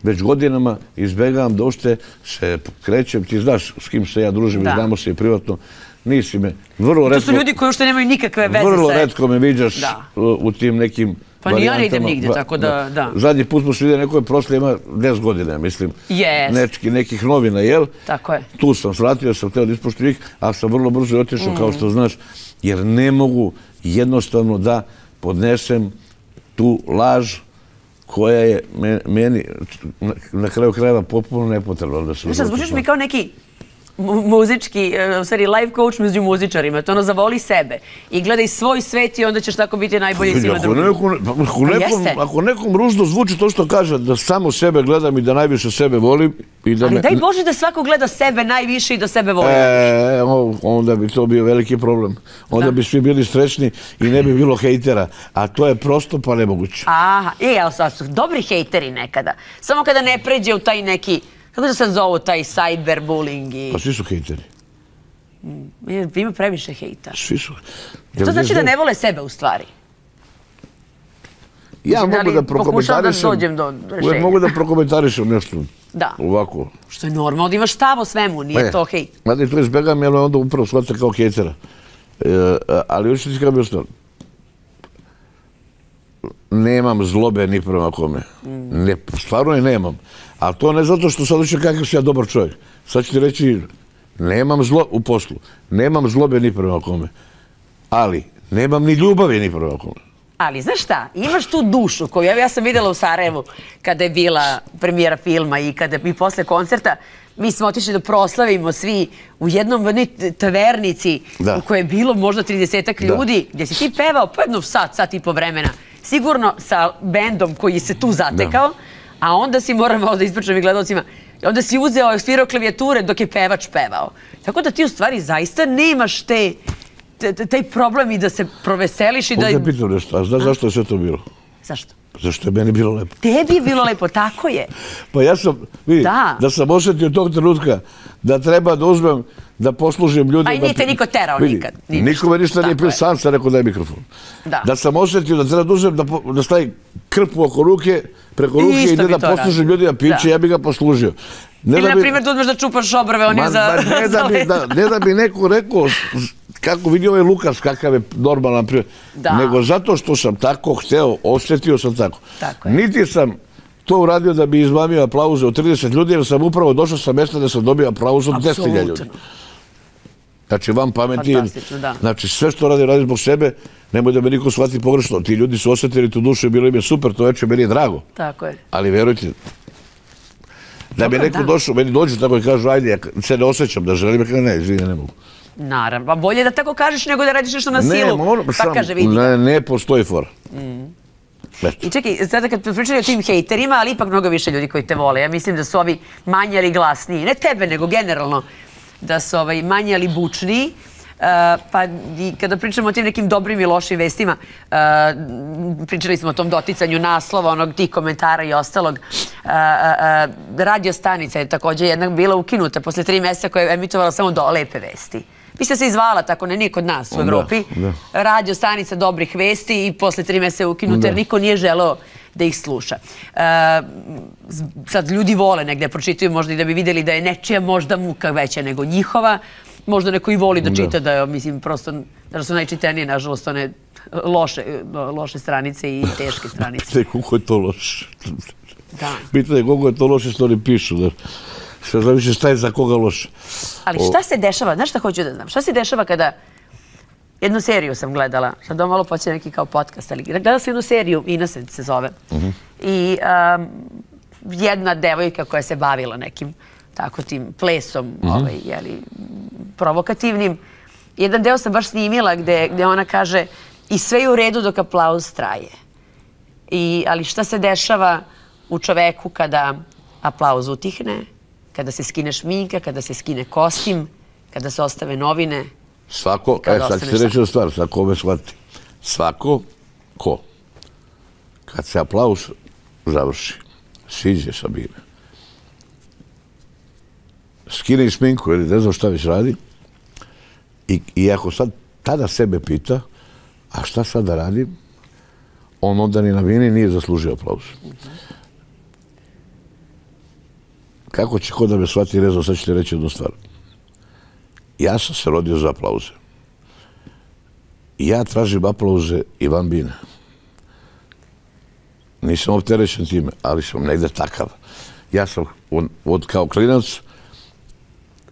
Speaker 2: već godinama izbegavam da uopšte se krećem. Ti znaš s kim se ja družim i znamo se i privatno. Nisi me, vrlo retko...
Speaker 1: To su ljudi koji uopšte nemaju nikakve veze sa...
Speaker 2: Vrlo retko me viđaš u tim nekim varijantama.
Speaker 1: Pa ni ja ne idem nigde, tako da...
Speaker 2: Zadnji put smo se vidjeli, neko je prošle ima 10 godina, mislim. Nekih novina, jel?
Speaker 1: Tako je.
Speaker 2: Tu sam svratio, sam htio da ispoštujem ih, ali sam vrlo brzo otišao, kao što znaš, jer ne mogu jednostavno da podnesem tu laž koja je meni na kraju krajeva potpuno nepotrebna.
Speaker 1: Zvučiš mi kao neki muzički, u stvari life coach među muzičarima. To ono, zavoli sebe i gledaj svoj svet i onda ćeš tako biti najbolji svima drugim.
Speaker 2: Ako nekom ružno zvuči to što kaže, da samo sebe gledam i da najviše sebe volim.
Speaker 1: Ali daj Bože da svako gleda sebe najviše i da sebe voli.
Speaker 2: Onda bi to bio veliki problem. Onda bi svi bili srećni i ne bi bilo hejtera. A to je prosto pa nemoguće.
Speaker 1: Aha, ali sad su dobri hejteri nekada. Samo kada ne pređe u taj neki, kako se sad zovu, taj cyberbullying i...
Speaker 2: Pa svi su hejteri.
Speaker 1: Ima previše hejta.
Speaker 2: Svi su.
Speaker 1: To znači da ne vole sebe u stvari.
Speaker 2: Ja mogu da prokomentarišem. Uvijek mogu da prokomentarišem nešto.
Speaker 1: Da.
Speaker 2: Ovako.
Speaker 1: Što je normalno da imaš stav o svemu, nije to hejt.
Speaker 2: Mada to izbjegam, jer onda upravo shvata kao hejtera. Ali još ti kada bi ostalo. Nemam zlobe ni prema kome. Stvarno je nemam. A to ne zato što sad uče kakav si ja dobar čovjek. Sad ću ti reći, nemam zlo u poslu. Nemam zlobe ni prema kome. Ali, nemam ni ljubavi ni prema kome.
Speaker 1: Ali, znaš šta, imaš tu dušu koju ja sam vidjela u Sarajevu kada je bila premijera filma i kada i posle koncerta. Mi smo otišli da proslavimo svi u jednom tavernici u kojoj je bilo možda 30-ak ljudi, gdje si ti pevao po jednom sat i po vremena. Sigurno sa bendom koji se tu zatekao, a onda si, moram malo da ispričam i gledalcima, onda si uzeo, svirao klavijature dok je pevač pevao. Tako da ti u stvari zaista nemaš taj problem i da se proveseliš i da...
Speaker 2: Ovdje pitam nešto, a znaš zašto je sve to bilo?
Speaker 1: Zašto?
Speaker 2: Zašto je meni bilo lepo.
Speaker 1: Tebi je bilo lepo, tako je.
Speaker 2: Pa ja sam, vidi, da sam osjetio tog trenutka da treba da uzmem, da poslužim ljudima...
Speaker 1: A i nije te niko terao nikad.
Speaker 2: Niko me ništa nije pio, sam sam rekao daj mikrofon. Da sam osjetio da treba da uzmem, da stavi krpu oko ruke, preko ruke i da poslužim ljudima piće, ja bi ga poslužio.
Speaker 1: Ili, na primjer, da uzmeš da čupaš obrve, on je za...
Speaker 2: Ne da bi neko rekao kako vidi ovaj Lukas, kakav je normalan primjer, nego zato što sam tako hteo, osjetio sam tako. Niti sam to uradio da bi izmamio aplauze od 30 ljudi, jer sam upravo došao sa mjesta da sam dobio aplauz od 10.000 ljudi. Znači, vam pameti, znači, sve što radi zbog sebe, nemoj da me niko shvati pogrešno. Ti ljudi su osjetili tu dušu i bilo im je super, to večer, meni je drago.
Speaker 1: Tako je.
Speaker 2: Ali verujte, da bi neko došao, meni dođu tako i kažu, ajde, ja se ne osjećam da želim, ja ne, izvini, ne mogu.
Speaker 1: Naravno, pa bolje da tako kažeš nego da radiš nešto na silu. Pa kaže, vidi.
Speaker 2: Ne postoji fora.
Speaker 1: I čekaj, sada kad pričali o tim hejterima, ali ipak mnogo više ljudi koji te vole. Ja mislim da su ovi manji ali glasniji. Ne tebe, nego generalno. Da su manji ali bučniji. Pa i kada pričamo o tim nekim dobrim i lošim vestima, pričali smo o tom doticanju naslova, onog tih komentara i ostalog. Radio stanica je također jednak bila ukinuta posle 3 mjeseca koja je emitovala samo lepe vesti. Mislim se izvala tako, nije kod nas u Evropi. Radio stanica dobrih vesti i posle 3 mjeseca je ukinuta jer niko nije želeo da ih sluša. Sad ljudi vole negde, pročitaju možda i da bi vidjeli da je nečija možda muka veća nego njihova. Možda neko i voli da čita, da je, mislim, prosto, da su najčitanije, nažalost, one loše stranice i teške stranice.
Speaker 2: Pitanje koliko je to loše. Pitanje koliko je to loše što oni pišu. Sve zavisi šta je za koga loše.
Speaker 1: Ali šta se dešava, znaš šta hoću da znam, šta se dešava kada, jednu seriju sam gledala, sad ovo malo počeo neki kao podcast, ali gledala sam jednu seriju, Innocent se zove, i jedna devojka koja se bavila nekim tako tim plesom, provokativnim. Jedan deo sam baš snimila gde ona kaže i sve je u redu dok aplauz traje. Ali šta se dešava u čoveku kada aplauz utihne, kada se skine šminka, kada se skine kostim, kada se ostave novine?
Speaker 2: Svako, sad ću ti reći jednu stvar, svako ove shvati. Svako ko, kad se aplauz završi, siđe sa bine, skine i šminku ili ne znam šta već radi i ako sad tada sebe pita, a šta sad da radim, on onda ni na bini nije zaslužio aplauz. Kako će ko da me shvati rezno, sad ću ti reći jednu stvar. Ja sam se rodio za aplauze. Ja tražim aplauze i van bine. Nisam opterećen time, ali sam negde takav. Ja sam kao klinac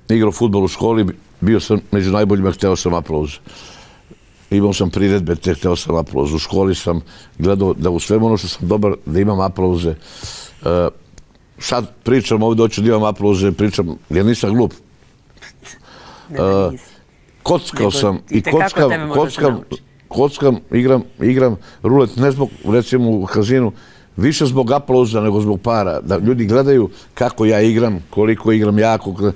Speaker 2: igrao fudbal u školi, bio sam među najboljima, hteo sam aplauze. Imao sam priredbe, hteo sam aplauze. U školi sam gledao da u svemu ono što sam dobar, da imam aplauze. Sad pričam ovdje, hoću da imam aplauze, pričam, jer nisam glup. Kockao sam i
Speaker 1: kockam,
Speaker 2: igram rulet, ne zbog, recimo u kazinu, više zbog aplauza nego zbog para. Da ljudi gledaju kako ja igram, koliko igram jako.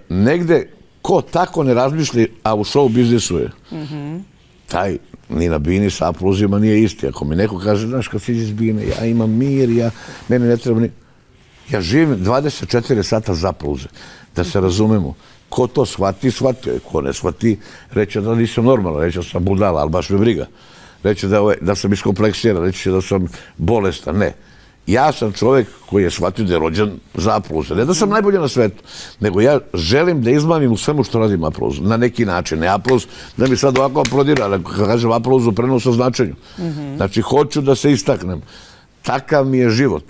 Speaker 2: Negde, ko tako ne razmišlji, a u show biznisu je, taj ni na bini sa aplauzima nije isti. Ako mi neko kaže, znaš, kad siđe iz bine, ja imam mir, mene ne treba ni... Ja živim 24 sata za aplauze. Da se razumemo. Ko to shvati, shvatio je. Ko ne shvati, reće da nisam normalan, reće da sam budala, ali baš me briga. Reće da sam iskompleksiran, reće da sam bolestan. Ne. Ja sam čovjek koji je shvatio da je rođen za aplauze. Ne da sam najbolji na svetu, nego ja želim da izmamim u svemu što radim aplauz. Na neki način. Ne aplauz da mi sad ovako aplaudira, ali kad kažem aplauz u prenosu značenju. Znači, hoću da se istaknem. Takav mi je život.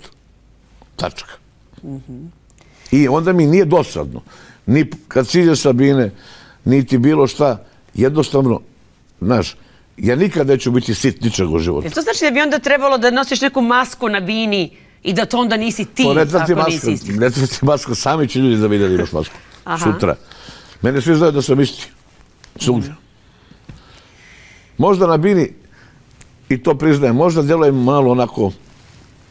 Speaker 2: Tačka. I onda mi nije dosadno. Ni kad siđe sa bine, niti bilo šta. Jednostavno, znaš, ja nikad neću biti sit ničeg u životu.
Speaker 1: To znači da bi onda trebalo da nosiš neku masku na bini i da to onda nisi ti, ako nisi isti?
Speaker 2: Ne treba ti masku, sami će ljudi da vide da imaš masku. Sutra. Mene svi znaju da sam isti. Svugdje. Možda na bini, i to priznajem, možda djelujem malo onako,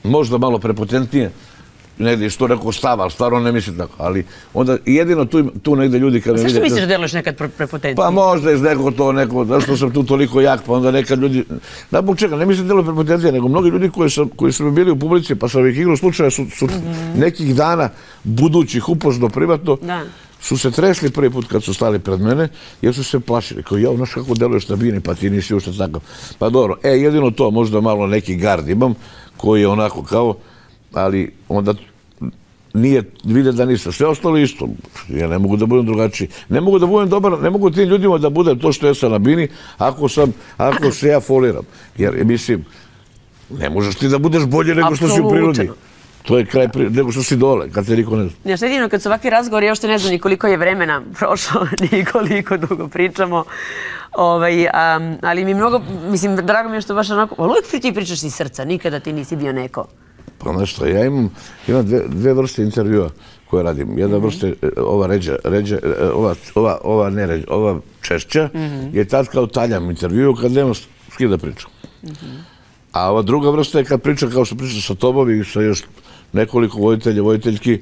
Speaker 2: možda malo prepotentnije, negdje što rekao stava, ali stvarno ne mislim tako. Ali onda jedino tu negdje ljudi kad me vide...
Speaker 1: Zašto misliš da deluješ nekad prepotentnije?
Speaker 2: Pa možda iz neko, zašto sam tu toliko jak, pa onda nekad ljudi... Da, bog čega, ne mislim da delujem prepotentnije, nego mnogi ljudi koji su mi bili u publici, pa sam ih igrao slučaja, su nekih dana budućih upoznao privatno, su se tresli prvi put kad su stali pred mene, jer su se plašili. Kao, ja, znaš kako deluješ na bini, pa ti nisi ušte takav. Pa dobro, jedino to, možda malo neki gard imam, koji je onako kao, ali onda nije, vide da nisam. Sve ostalo isto. Ja ne mogu da budem drugačiji. Ne mogu da budem dobar, ne mogu tim ljudima da budem to što ja sam na bini, ako se ja foliram. Jer, mislim, ne možeš ti da budeš bolje nego što si u prirodi. To je kraj nego što si dole, kad te niko ne zna.
Speaker 1: Ja što jedino, kad su ovakvi razgovori, ja uopšte ne znam ni koliko je vremena prošlo, ni koliko dugo pričamo. Ali mi mnogo, mislim, drago mi je što baš onako, ali uvijek ti pričaš iz srca, nikada ti nisi bio neko.
Speaker 2: Pa nešto, ja imam dve vrste intervjua koje radim. Jedna vrsta, ova češća, je tad kao taljam intervju kad nema s kim da pričam. A ova druga vrsta je kad pričam kao što pričam sa tobom i sa još nekoliko voditelja, voditeljki,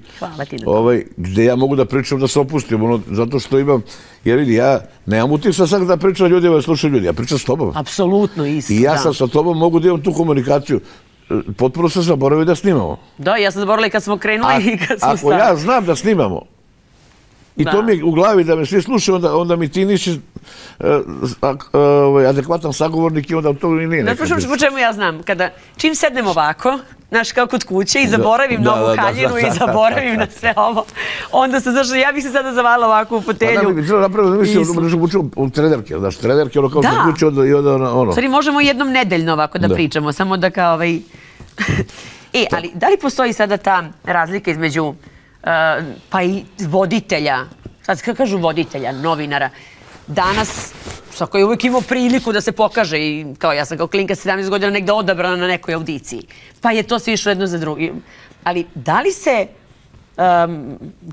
Speaker 2: gde ja mogu da pričam da se opustim, zato što imam, jer vidi, ja nemam utisak sad da pričam ljudima, da slušaju ljudi, ja pričam s tobom.
Speaker 1: Apsolutno isto, da.
Speaker 2: I ja sam sa tobom mogu da imam tu komunikaciju. Potpuno sam zaboravio da snimamo.
Speaker 1: Da, ja sam zaboravila i kad smo krenuli i kad smo
Speaker 2: stali. Ako ja znam da snimamo, i to mi je u glavi da me svi slušaju, onda mi ti nisi adekvatan sagovornik i onda to i nije.
Speaker 1: Da, po čemu ja znam, čim sednem ovako, znaš, kao kod kuće i zaboravim novu haljinu i zaboravim na sve ovo, onda se, znaš, ja bih se sada zavala ovako u fotelju.
Speaker 2: Pa da bi treba napraviti da mislim učio u trenerke, znaš, trenerke, ono kao što kuće i onda ono.
Speaker 1: Stvari, možemo jednom nedeljno ovako da pričamo, samo da kao ali da li postoji sada ta razlika između pa i voditelja, sad kad kažu voditelja, novinara, danas, svako je uvijek imao priliku da se pokaže i kao ja sam kao klinka 17 godina negde odabrana na nekoj audiciji, pa je to sve išlo jedno za drugi. Ali da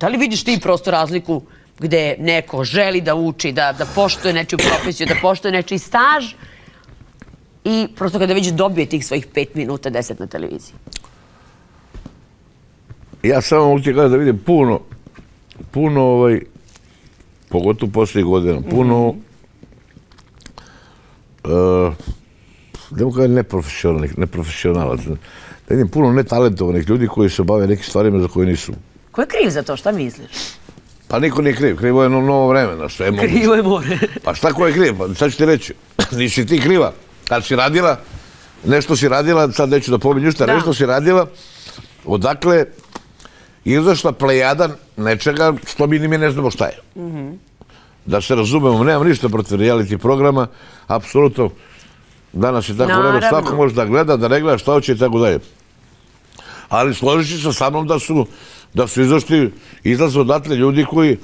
Speaker 1: li vidiš ti prosto razliku gde neko želi da uči, da poštuje nečiju profesiju, da poštuje nečiji staž i prosto kada već dobije tih svojih 5 minuta, 10 na televiziji?
Speaker 2: Ja samo mogu ti gledati da vidim puno, pogotovo posljednjih godina, puno, ne mogu gledati neprofesionalac, da vidim puno netalentovanih ljudi koji se bave nekim stvarima za koje nisu.
Speaker 1: Ko je kriv za to? Šta misliš?
Speaker 2: Pa niko nije kriv, krivo je novo vreme.
Speaker 1: Krivo je more.
Speaker 2: Pa šta ko je kriv? Pa sad ću ti reći, nisi ti kriva. Kad si radila, nešto si radila, sad neću da pominjem ništa, nešto si radila, odakle izašla plejada nečega što mi ne znamo šta je. Da se razumemo, nemam ništa protiv reality programa, apsolutno danas je tako vreme, svako može da gleda, da ne gleda šta hoće i tako dalje. Ali složit se sa mnom da su izlaze odatle ljudi koji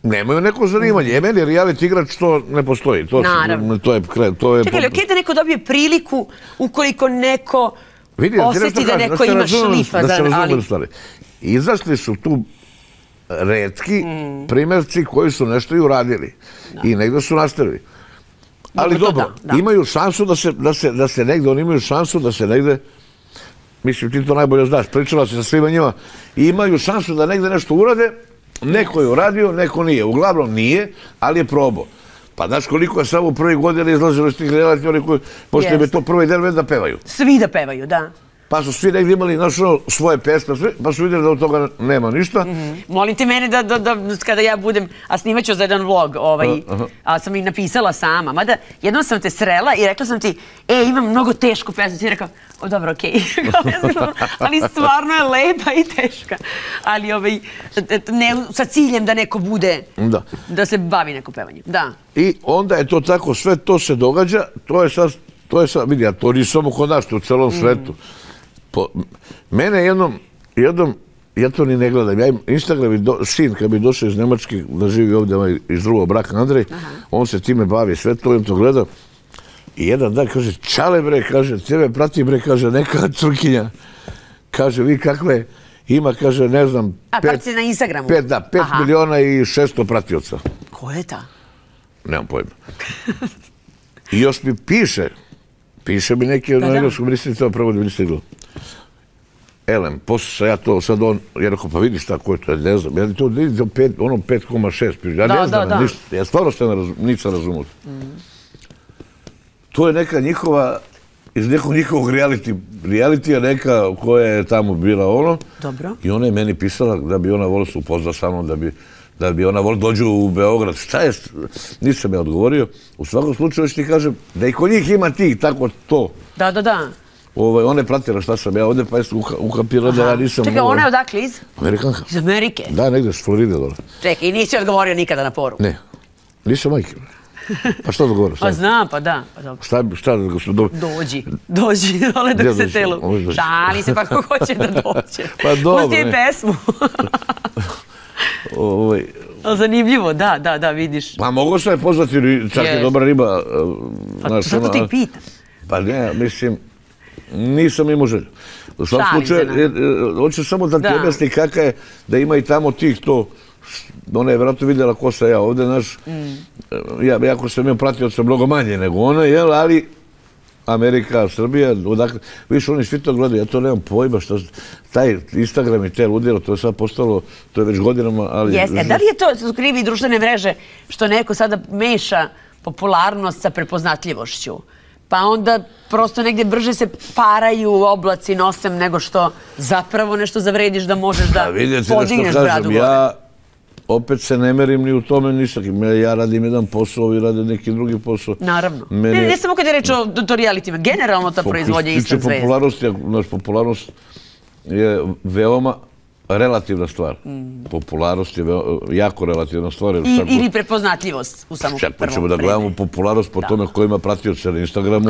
Speaker 2: nemaju neko zanimanje. Meni reality igrač to ne postoji.
Speaker 1: Naravno. Čekaj, ali okej da neko dobije priliku ukoliko neko osjeti da neko ima šlifa.
Speaker 2: Da se razumemo stvari. Izašli su tu retki primjerci koji su nešto i uradili. I negdje su nastavili. Ali dobro, imaju šansu da se negdje, oni imaju šansu da se negdje, mislim, ti to najbolje znaš, pričala si sa svima njima, i imaju šansu da negdje nešto urade, neko je uradio, neko nije. Uglavnom nije, ali je probao. Pa znaš koliko je samo u prvih godina izlazilo iz tih reality, oni koji, pošto im je to prvi dan da pevaju.
Speaker 1: Svi da pevaju, da.
Speaker 2: Pa su svi negdje imali svoje pesme, pa su vidjeli da od toga nema ništa.
Speaker 1: Molim te mene da kada ja budem, a snimat ću za jedan vlog, a sam i napisala sama, mada jednom sam te srela i rekla sam ti, imam mnogo tešku pesmu, ti je rekao, dobro, okej, ali stvarno je lepa i teška, ali sa ciljem da neko bude, da se bavi neko pevanjem, da.
Speaker 2: I onda je to tako, sve to se događa, to je sad, vidi, a to nije samo kod nas, to u celom svetu. Mene jednom, ja to ni ne gledam, ja im Instagram, sin kad bi došao iz Nemačke da živi ovdje iz drugog braka Andrej, on se time bavi, sve to im to gleda. I jedan dan kaže, čale bre, kaže, tebe prati bre, kaže, neka Crkinja, kaže, vi kakve ima, kaže, ne znam, 5 miliona i 600 pratioca.
Speaker 1: Ko je ta?
Speaker 2: Nemam pojma. I još mi piše mi neki od engleskog, mi niste to prvo da mi niste gledali. Elem, posle sam ja to, sad on, ja rekao, pa vidiš tako je to, ne znam, ja to vidim 5,6, ja ne znam, ništa, ja stvarno nisam razumio. To je neka njihova, iz nekog njihovog realitija neka koja je tamo bila ono.
Speaker 1: Dobro.
Speaker 2: I ona je meni pisala da bi ona volila se upozna sa mnom, da bi ona volila dođu u Beograd. Šta je? Nisam ja odgovorio. U svakom slučaju ću ti kažem da i kod njih ima tih tako to.
Speaker 1: Da.
Speaker 2: Ona je pratila šta sam ja ovdje, pa je ukapirala da ja nisam...
Speaker 1: Čekaj, ona je odakle iz?
Speaker 2: Amerikanka.
Speaker 1: Iz Amerike?
Speaker 2: Da, negdje s Floride.
Speaker 1: Čekaj, i nisi odgovorio nikada na poruku?
Speaker 2: Ne, nisam majke. Pa šta odgovorio?
Speaker 1: Pa znam, pa da.
Speaker 2: Šta?
Speaker 1: Dođi, dole da se telu. Šali se pa ko hoće da dođe.
Speaker 2: Pa dobro.
Speaker 1: Pusti je pesmu. Zanimljivo, da, vidiš.
Speaker 2: Pa mogu se je pozvati, čak je dobra riba.
Speaker 1: Pa zato ti pitam.
Speaker 2: Pa ne, mislim, nisam imao želju. U svakom slučaju, hoću samo da ti objasni kaka je da ima i tamo tih to. Ona je vjerojatno vidjela ko sam ja ovdje, znaš. Jako sam imao pratio sam mnogo manje nego ona, ali Amerika, Srbija, odakle, viš, oni svi to gledaju, ja to nemam pojma, što taj Instagram i te ludilo, to je sad postalo, to je već godinama, ali...
Speaker 1: Jeste, da li je to krivi društvene mreže, što neko sada meša popularnost sa prepoznatljivošću? Pa onda prosto negdje brže se paraju oblaci nosem nego što zapravo nešto zavrediš da možeš da podigneš bradu gore.
Speaker 2: Ja opet se ne merim ni u tome ništa. Ja radim jedan posao i radim neki drugi posao.
Speaker 1: Naravno. Ne samo kad je reč o realitima, generalno ta proizvodnja ista zvezda.
Speaker 2: Naš popularnost je veoma relativna stvar. Popularnost je jako relativna stvar.
Speaker 1: Ili prepoznatljivost u samom prvom
Speaker 2: redu. Ćemo da gledamo popularnost po tome ko ima pratioce na Instagramu,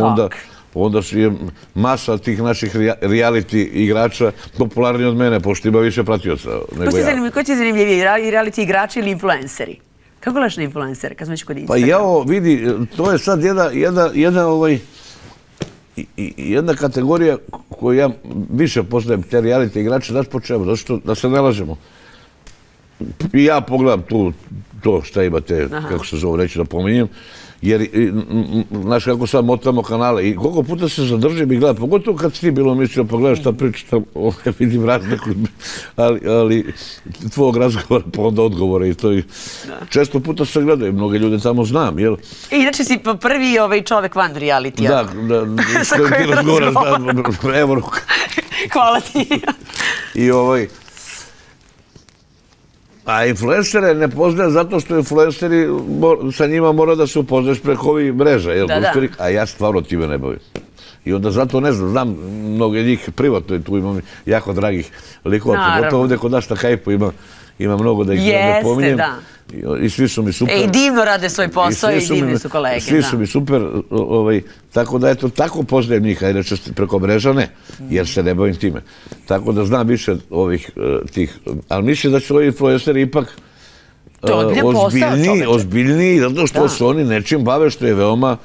Speaker 2: onda je masa tih naših reality igrača popularniji od mene, pošto ima više pratioca nego ja.
Speaker 1: Ko ti je zanimljiviji, reality igrači ili influenceri? Kako gledaš na influencere, kad smo već kod Instagrama?
Speaker 2: Pa vidi, to je sad jedna kategorija koju ja više poznajem, te reality igrače, znaš po čemu, zato što da se ne lažemo. I ja pogledam to šta imate, kako se zove, neću da pominjem, jer, znaš kako sad motamo kanale i koliko puta se zadržim i gledam, pogotovo kad si ti bilo mislio pogledaš šta pričaš, vidim razliku, ali tvojeg razgovora, pa onda odgovora i to. Često puta se gledaju, mnoge ljude tamo znam, jel?
Speaker 1: Inače si prvi čovek van realitija.
Speaker 2: Da, s kojim ti razgovaraš, evo ruka.
Speaker 1: Hvala ti.
Speaker 2: I a influencere ne poznaje zato što influenceri, sa njima mora da se upoznaš preko ovih mreža, jel? A ja stvarno time ne bavim. I onda zato ne znam mnoge njih privatno, tu imam jako dragih likova, pogotovo ovdje kod nas na Kajpu ima mnogo da ih ne pominjem. I svi su mi super.
Speaker 1: I divno rade svoj posao i divni su kolege.
Speaker 2: Svi su mi super, tako da eto, tako poznajem njih, a inače preko mreža ne, jer se ne bavim time. Tako da znam više ovih tih, ali mislim da će ovi influenceri ipak ozbiljniji, zato što se oni nečim bave što je veoma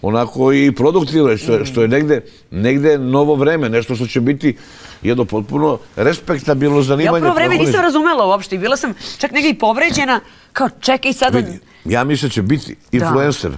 Speaker 2: onako i produktivno, što je negde novo vreme, nešto što će biti jedno potpuno respektabilno zanimanje.
Speaker 1: Ja prvo vreme nisam razumela uopšte i bila sam čak negdje i povređena, kao čekaj sada...
Speaker 2: Ja mislim da će biti influencer,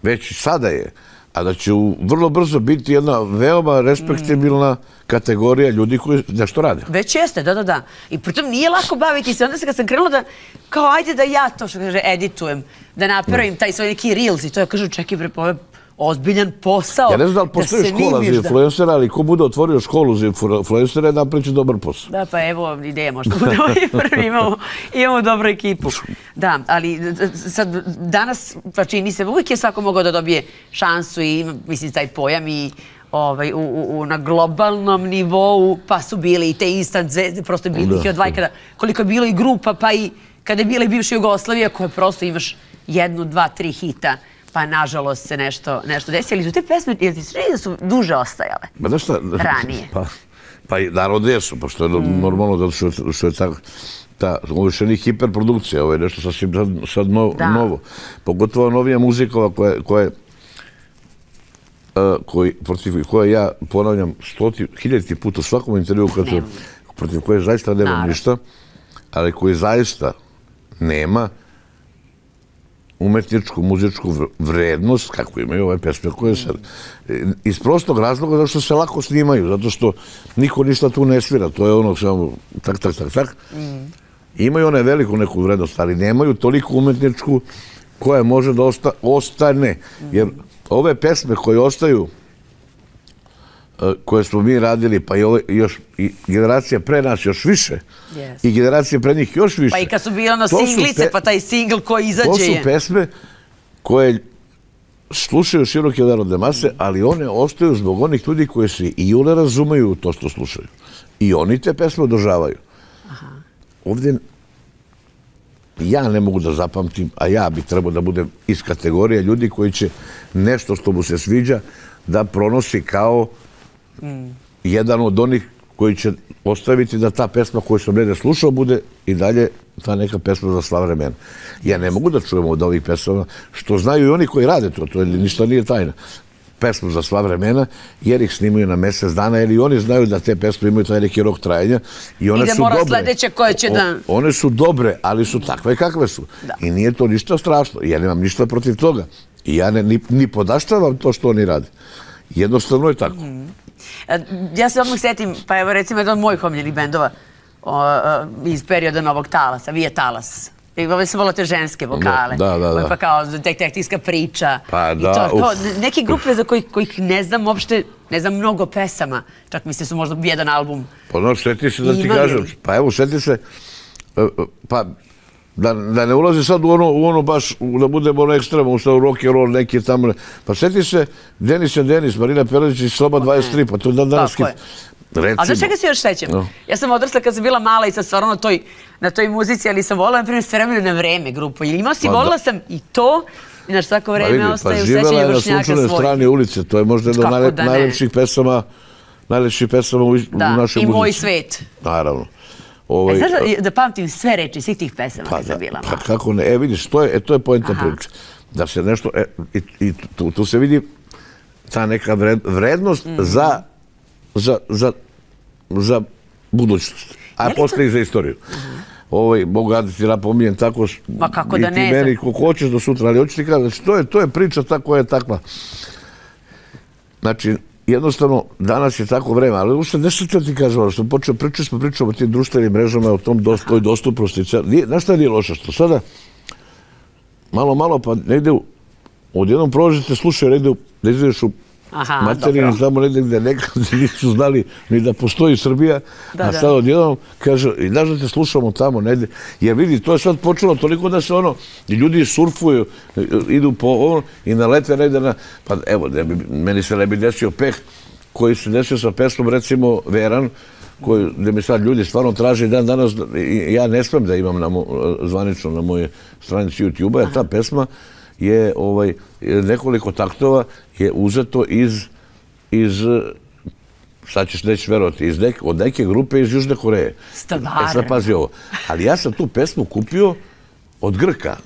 Speaker 2: već sada je, a da će vrlo brzo biti jedna veoma respektabilna kategorija ljudi koji nešto rade.
Speaker 1: Već jeste, da. I pritom nije lako baviti se. Onda se kad sam krenula da, kao ajde da ja to što kaže editujem, da napravim taj svoj neki reels i to ja kažem čekaj bre, ovo je ozbiljan posao.
Speaker 2: Ja ne znam da li postoji škola za influencera, ali ko bude otvorio školu za influencera, napraviće dobar posao.
Speaker 1: Da, pa evo ideja, možda budemo i prvi, imamo dobru ekipu. Da, ali sad danas, pa čini se, uvijek je svako mogao da dobije šansu i mislim taj pojam i na globalnom nivou, pa su bili i te instant zvezde, prosto je bilo ih od vajkada, koliko je bilo i grupa, pa i kada je bila i bivša Jugoslavija, koje prosto imaš 1, 2, 3 hita, pa nažalost se nešto desi. Ali su te pesme, jel ti sredi da su duže ostajale ranije?
Speaker 2: Pa naravno da su, pa što je normalno da što je ovo više nije hiperprodukcija, ovo je nešto sasvim sad novo. Pogotovo novija muzikova koja ja ponavljam 100.000 puta u svakom intervju protiv koje zaista nema ništa, ali koji zaista nema umetničku, muzičku vrednost, kako imaju ove pesme koje se... Iz prostog razloga zato što se lako snimaju, zato što niko ništa tu ne svira, to je ono samo tak. Imaju one veliku neku vrednost, ali nemaju toliko umetničku koja može da ostane. Jer ove pesme koje ostaju, koje smo mi radili, pa i generacija pre nas još više, i generacija pre njih još više.
Speaker 1: Pa i kad su bili ono singlice, pa taj singl koji izađe je.
Speaker 2: To su pesme koje slušaju široke narodne mase, ali one ostaju zbog onih ljudi koji se i one razumeju to što slušaju. I oni te pesme održavaju. Ovdje ja ne mogu da zapamtim, a ja bi trebao da budem iz kategorije ljudi koji će nešto što mu se sviđa da pronosi kao jedan od onih koji će ostaviti da ta pesma koju sam negdje slušao bude i dalje ta neka pesma za sva vremena. Ja ne mogu da čujem od ovih pesama, što znaju i oni koji rade to ništa nije tajna, pesmu za sva vremena, jer ih snimaju na mjesec dana, jer i oni znaju da te pesme imaju taj neki rok trajanja i one su dobre. One su dobre, ali su takve kakve su. I nije to ništa strašno. Ja nemam ništa protiv toga. I ja ni podaštavam to što oni rade. Jednostavno je tako.
Speaker 1: Ja se odmah setim, pa evo recimo jedan od mojih omiljenih bendova iz perioda Novog talasa, Vije talas. Ove su volate ženske vokale.
Speaker 2: Da.
Speaker 1: Pa kao detektivska priča.
Speaker 2: Pa da.
Speaker 1: Neke grupe za kojih ne znam uopšte, ne znam mnogo pesama. Čak mislim su možda jedan album.
Speaker 2: Pa no, šeti se da ti kažem. Pa evo, šeti se, pa da ne ulazi sad u ono baš, da budemo ono ekstremo, u rock and roll neki tamo. Pa šeti se Denis, Marina Perlić i Soba 23, pa to je danas hit.
Speaker 1: A znaš čega se još sećam? Ja sam odrasla kad sam bila mala i sad stvarno na toj muzici, ali sam volila, na primjer, S vremena na vreme grupu. I imao si, volila sam i to, i znaš, svako vreme ostaje u sećanju vršnjaka svojih.
Speaker 2: Pa živjela je na Sunčanoj strani ulice, to je možda jedna od najlepših pesama u našoj muzici.
Speaker 1: I Moj svet.
Speaker 2: Naravno.
Speaker 1: Znaš da pamtim sve reči, svih tih pesama kad sam bila mala?
Speaker 2: Pa kako ne, vidiš, to je poenta priče. Da se nešto, i tu se vidi ta neka vrednost za budućnost, a posle i za istoriju. Mogu ja da ti napominjem tako, i ti meni ko hoćeš do sutra, ali hoću ti kada, to je priča ta koja je takva. Znači, jednostavno, danas je tako vreme, ali ušte nešto ću ti kažem, što pričamo o tim društvenim mrežama, o toj dostupnosti. Znaš šta je loše, što sada, malo, pa negde, odjednom prolažite, slušaju negde, da izvedeš u materijini tamo negde gde nekad nisu znali ni da postoji Srbija, a sad odjednom kaže, i znaš da te slušamo tamo negde, jer vidi, to je sad počelo toliko da se ljudi surfuju, idu po ono i nalete negde na, pa evo, meni se ne bi desio peh koji se desio sa pesmom, recimo, Veran, gde mi sad ljudi stvarno traže dan danas, ja ne smem da imam zvanično na moje stranici YouTube-a, jer ta pesma je nekoliko taktova je uzeto iz sad ćeš neći verovati, od neke grupe iz Južne Koreje. Sad pazi ovo. Ali ja sam tu pesmu kupio od Grka.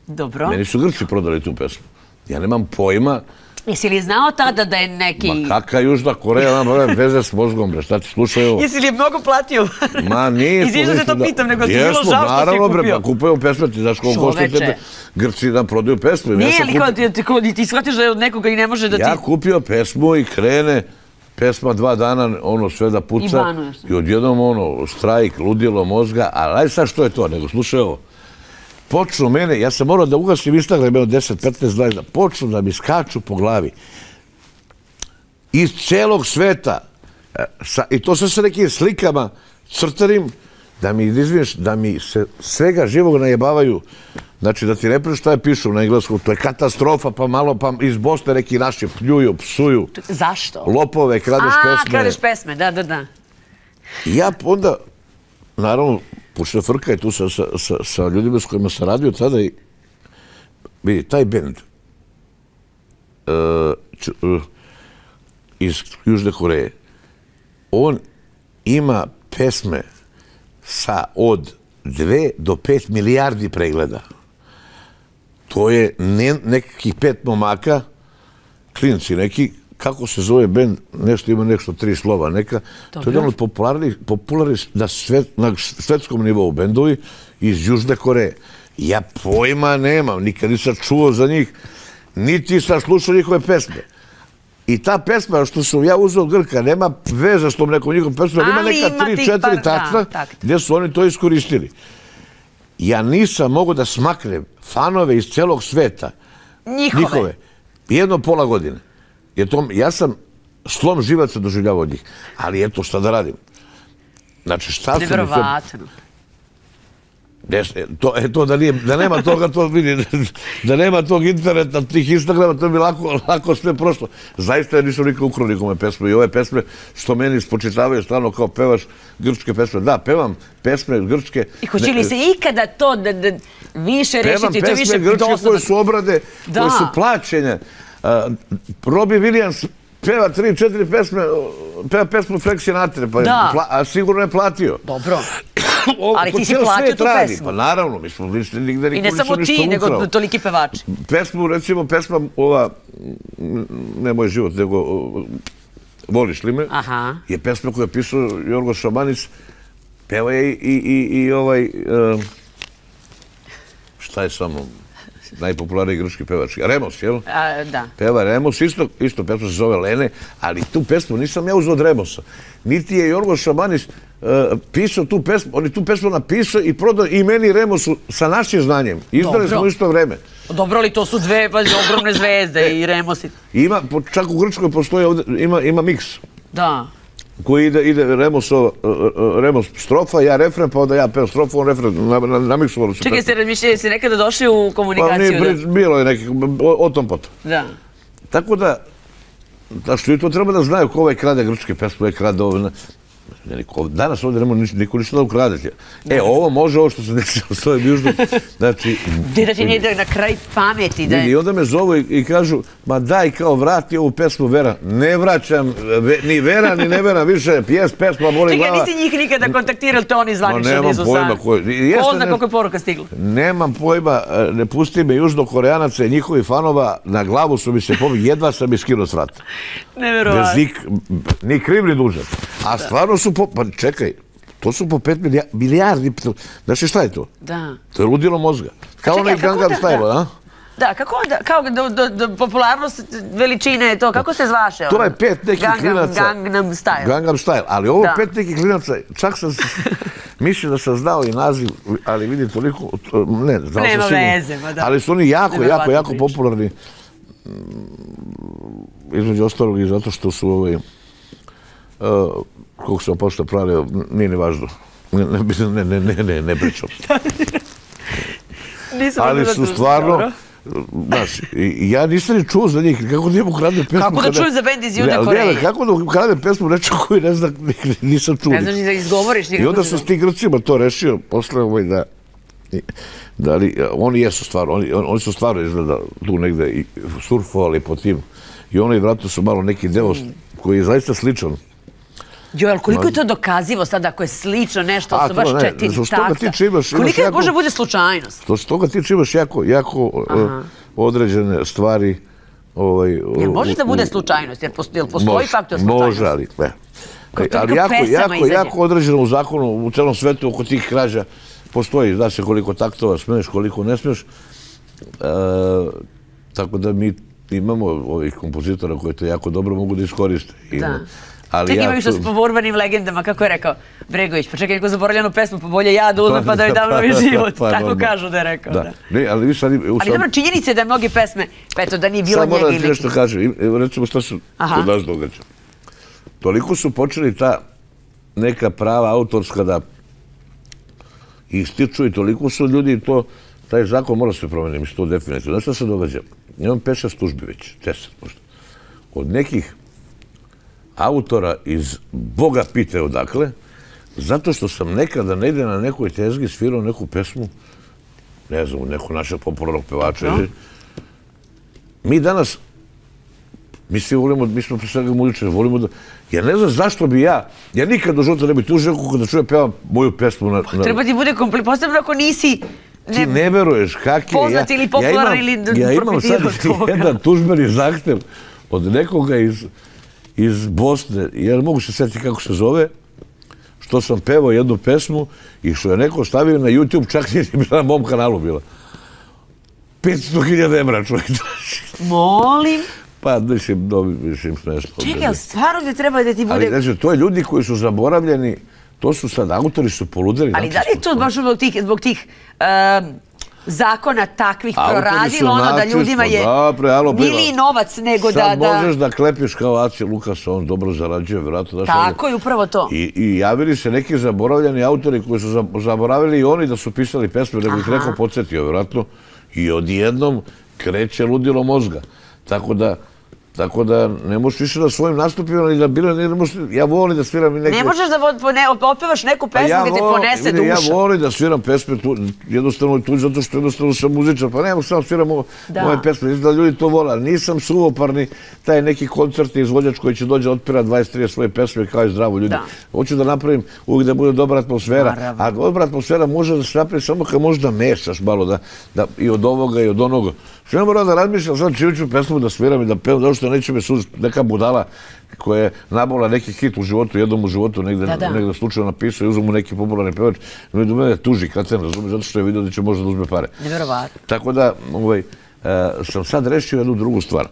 Speaker 1: Dobro.
Speaker 2: Meni su Grci prodali tu pesmu. Ja nemam pojma
Speaker 1: Jesi li znao tada da je neki...
Speaker 2: Ma kakva Južna Koreja, nema veze s mozgom, bre, šta ti slušaju?
Speaker 1: Jesi li je mnogo platio?
Speaker 2: Ma nismo.
Speaker 1: Izvini da te to pitam, nego ti je bilo žao što si
Speaker 2: naravno, bre,
Speaker 1: kupio.
Speaker 2: pa kupujemo pesme, ti znaš koliko košta tebe Grci da prodaju pesme.
Speaker 1: Nije, ali ti shvatiš da je od nekoga i ne može da ti...
Speaker 2: Ja kupio pesmu i krene pesma 2 dana, ono sve da puca. I odjednom ono, štrajk, ludilo mozga, ali aj sad što je to, nego slušaj ovo. Počnu mene, ja sam morao da ugasim Instagram, od 10, 15, 20, počnu da mi skaču po glavi. Iz celog sveta, i to sve sa nekim slikama crtanim, da mi se svega živog najebavaju. Znači, da ti ne priču šta je pišu na engleskom, to je katastrofa, pa malo pa iz Bosne neki naši pljuju, psuju.
Speaker 1: Zašto?
Speaker 2: Lopove, kradeš pesme.
Speaker 1: Kradeš pesme, da.
Speaker 2: I ja onda, naravno, počne frka i tu sa ljudima s kojima sam radio tada i vidi, taj bend iz Južne Koreje, on ima pesme sa od 2 do 5 milijardi pregleda. To je nekih 5 momaka, klinci neki, kako se zove bend, nešto ima nešto 3 slova neka. To je jedan od popularnih na svetskom nivou bendovi iz Južne Koreje. Ja pojma nemam, nikad nisam čuo za njih, niti sam slušao njihove pesme. I ta pesma što sam ja uzeo od Grka, nema veze s tom nekom njihovom pesmom, ima neka 3-4 takta gdje su oni to iskoristili. Ja nisam mogao da smaknem fanove iz celog sveta, njihove, 1,5 godine. Ja sam slom živaca doživljavao od njih. Ali eto, šta da radim? Znači, šta sam...
Speaker 1: Nevjerovatno.
Speaker 2: To da nema toga, to vidi, da nema tog interneta, tih Instagrama, to bi lako sve prošlo. Zaista ja nisam nikad ukrao nikome pesme i ove pesme što meni spočitavaju stalno kao pevaš grčke pesme. Da, pevam pesme grčke.
Speaker 1: I hoće li se ikada to više rešiti, to je više
Speaker 2: pevam pesme grčke koje su obrade, koje su plaćenje. Robbie Williams peva 3-4 pesme, peva pesmu Frank Sinatra, a sigurno je platio.
Speaker 1: Dobro. Ali ti si platio tu pesmu.
Speaker 2: Pa naravno, mi smo nigde niko
Speaker 1: i ne samo ti, nego toliki pevači.
Speaker 2: Pesmu, recimo, pesma ova, ne Moj život, nego Voliš li me, je pesma koju je pisao Jorgo Šamanić, peva je i ovaj, šta je samo, najpopularniji grčki pevač, Remos, jel?
Speaker 1: Da.
Speaker 2: Peva Remos, isto pesma se zove Lene, ali tu pesmu nisam ja uzeo od Remosa. Niti je Jorgo Šamanić pisao tu pesmu, on je tu pesmu napisao i prodao i meni i Remosu sa našim znanjem. Izdali smo isto vreme.
Speaker 1: Dobro, ali to su dve ogromne zvezde i Remos.
Speaker 2: Čak u Grčkoj postoji, ima miks.
Speaker 1: Da.
Speaker 2: Koji ide Remos strofa, ja refren, pa onda ja pevam strofu, on refren, namiksovalo se.
Speaker 1: Čekaj, ste razmišljali, ste nekada došli u komunikaciju?
Speaker 2: Pa bilo je neki, o tom potom.
Speaker 1: Da.
Speaker 2: Tako da, što i to treba da znaju ko ovaj krade grčke pesme, ovaj krade ovo. Danas ovdje nema niko ništa da ukradete. Ovo može, ovo što se desilo s ovim južnom. Znači...
Speaker 1: Gdje da ti nije na kraj pameti?
Speaker 2: I onda me zovu i kažu, ma daj kao vrati ovu pesmu Vera. Ne vraćam, ni Vera, ni ne Vera, više pesma boli glava.
Speaker 1: Čekaj, nisi njih nikada kontaktirali, to oni zvanično nisu
Speaker 2: znali. Nemam pojma.
Speaker 1: Ko zna koliko je poruka stiglo?
Speaker 2: Nemam pojma, ne pusti me južnokoreanaca i njihovi fanova, na glavu su mi se pobili, jedva sam iskinuo s vrata.
Speaker 1: Neverovatno.
Speaker 2: Ni kriv, ni dužan. A stvarno su pa čekaj, to su po 5 milijardi, znaš šta je to?
Speaker 1: Da.
Speaker 2: To je ludilo mozga. Kao onaj Gangnam Style, a?
Speaker 1: Da, kako onda, kao popularnost veličine je to, kako se zvaše?
Speaker 2: To je 5 nekih klinaca.
Speaker 1: Gangnam Style.
Speaker 2: Gangnam Style, ali ovo 5 nekih klinaca, čak sam mislio da sam znao i naziv, ali vidim toliko, ne, znao sam sigurno.
Speaker 1: Nema veze, ma da.
Speaker 2: Ali su oni jako popularni, između ostalog i zato što su koliko sam pošto pravio, nije ni važno. Ne pričam. Ali su stvarno, znaš, ja nisam ni čuo za njih, kako da imam ukrade pesmu.
Speaker 1: Kako da čuju za bend iz Južne Koreje?
Speaker 2: Kako da ukrade pesmu nečeg koji ne znam, nisam čuo.
Speaker 1: Ne znaš ni da izgovoriš.
Speaker 2: I onda sam s tim Grcima to rešio, posle da li, oni jesu stvarno, oni su stvarno izgleda tu negde surfovali po tim. I oni vratno su malo neki deo koji je zaista sličan.
Speaker 1: Jo, ali koliko je to dokazivo sad ako je slično nešto, su baš 4 takta? Koliko je može bude slučajnost?
Speaker 2: S toga ti imaš jako određene stvari
Speaker 1: Može da bude slučajnost, jer postoji faktor slučajnosti?
Speaker 2: Može, ali jako određeno u zakonu, u celom svetu oko tih krađa postoji, zna se koliko taktova smiješ, koliko ne smiješ. Tako da mi imamo ovih kompozitora koji to jako dobro mogu da iskoriste.
Speaker 1: Čekaj, imaju što s po urbanim legendama, kako je rekao Bregović, pa čekaj, neko zaboravljenu pesmu, pa bolje ja da uzmem pa da joj dam novi život. Tako kažu da je rekao.
Speaker 2: Ali
Speaker 1: dobro, činjenica je da mnoge pesme, eto, da nije bilo njega ili...
Speaker 2: Samo moram ti nešto kažem, recimo što se kod nas događa. Toliko su počeli ta neka prava autorska da ističu i toliko su ljudi to, taj zakon mora se promeniti, mislim to definitivno. Znaš što se događa? Imam 5-6 tužbi već, 10 možda. Od nekih autora iz Boga pite odakle, zato što sam nekada negde na nekoj tezgi svirao neku pesmu, ne znam, neku našeg popularnog pevača. Mi danas, mi svi volimo, mi smo pre svega muzičari, volimo da... Ja ne znam zašto bi ja nikad do života ne bi tužio kada čujem pevam moju pesmu.
Speaker 1: Treba ti bude posebno ako nisi...
Speaker 2: Ti ne veruješ kak je...
Speaker 1: Poznat ili popularan ili profitirao toga.
Speaker 2: Ja imam sad jedan tužbeni zahtev od nekoga iz Bosne, jer mogu se sjetiti kako se zove, što sam pevao jednu pesmu i što je neko stavio na YouTube, čak nije bila na mom kanalu bila. 500.000 evra čovjek.
Speaker 1: Molim?
Speaker 2: Pa, mislim smešno.
Speaker 1: Čekaj, ali stvarno gdje treba da ti bude...
Speaker 2: Ali, znači, to je ljudi koji su zaboravljeni, to su sad, autori su poludeli.
Speaker 1: Ali da li je to baš zbog tih zakona takvih proradilo, ono da ljudima je miliji novac nego da...
Speaker 2: Sad možeš da klepiš kao Aci Lukasa, on dobro zarađuje, vjerojatno.
Speaker 1: Tako je, upravo to.
Speaker 2: I javili se neki zaboravljeni autori koji su zaboravili i oni da su pisali pesme, nego ih neko podsjetio, vjerojatno. I odjednom kreće ludilo mozga. Tako da ne možeš više na svojim nastupima ili da bilo, ja volim da sviram i neke...
Speaker 1: Ne možeš da opevaš neku pesmu gdje te ponese duša.
Speaker 2: Ja volim da sviram pesme, jednostavno tu, zato što jednostavno sam muzičar, pa ne mogu samo sviram moje pesme, mislim da ljudi to vole, ali nisam suvoparni taj neki koncertni izvođač koji će dođe otpira 23 svoje pesme kao i zdravo ljudi. Hoću da napravim uvijek da bude dobra atmosfera, a dobra atmosfera može da se napravi samo kad možeš da mešaš malo, i od ovoga i od onoga. Što ne moram da razmišljam sad čiju ću pesmu da sviram i da pevam, zato što neće me suziti neka budala koja je nabavila neki hit u životu, jednom u životu, negde slučajno napisao i uzem mu neki popularni pevač. I do mene tuži kreten, razumije, zato što je vidio da će možda da uzme pare.
Speaker 1: Neverovatno.
Speaker 2: Tako da sam sad rešio jednu drugu stvar.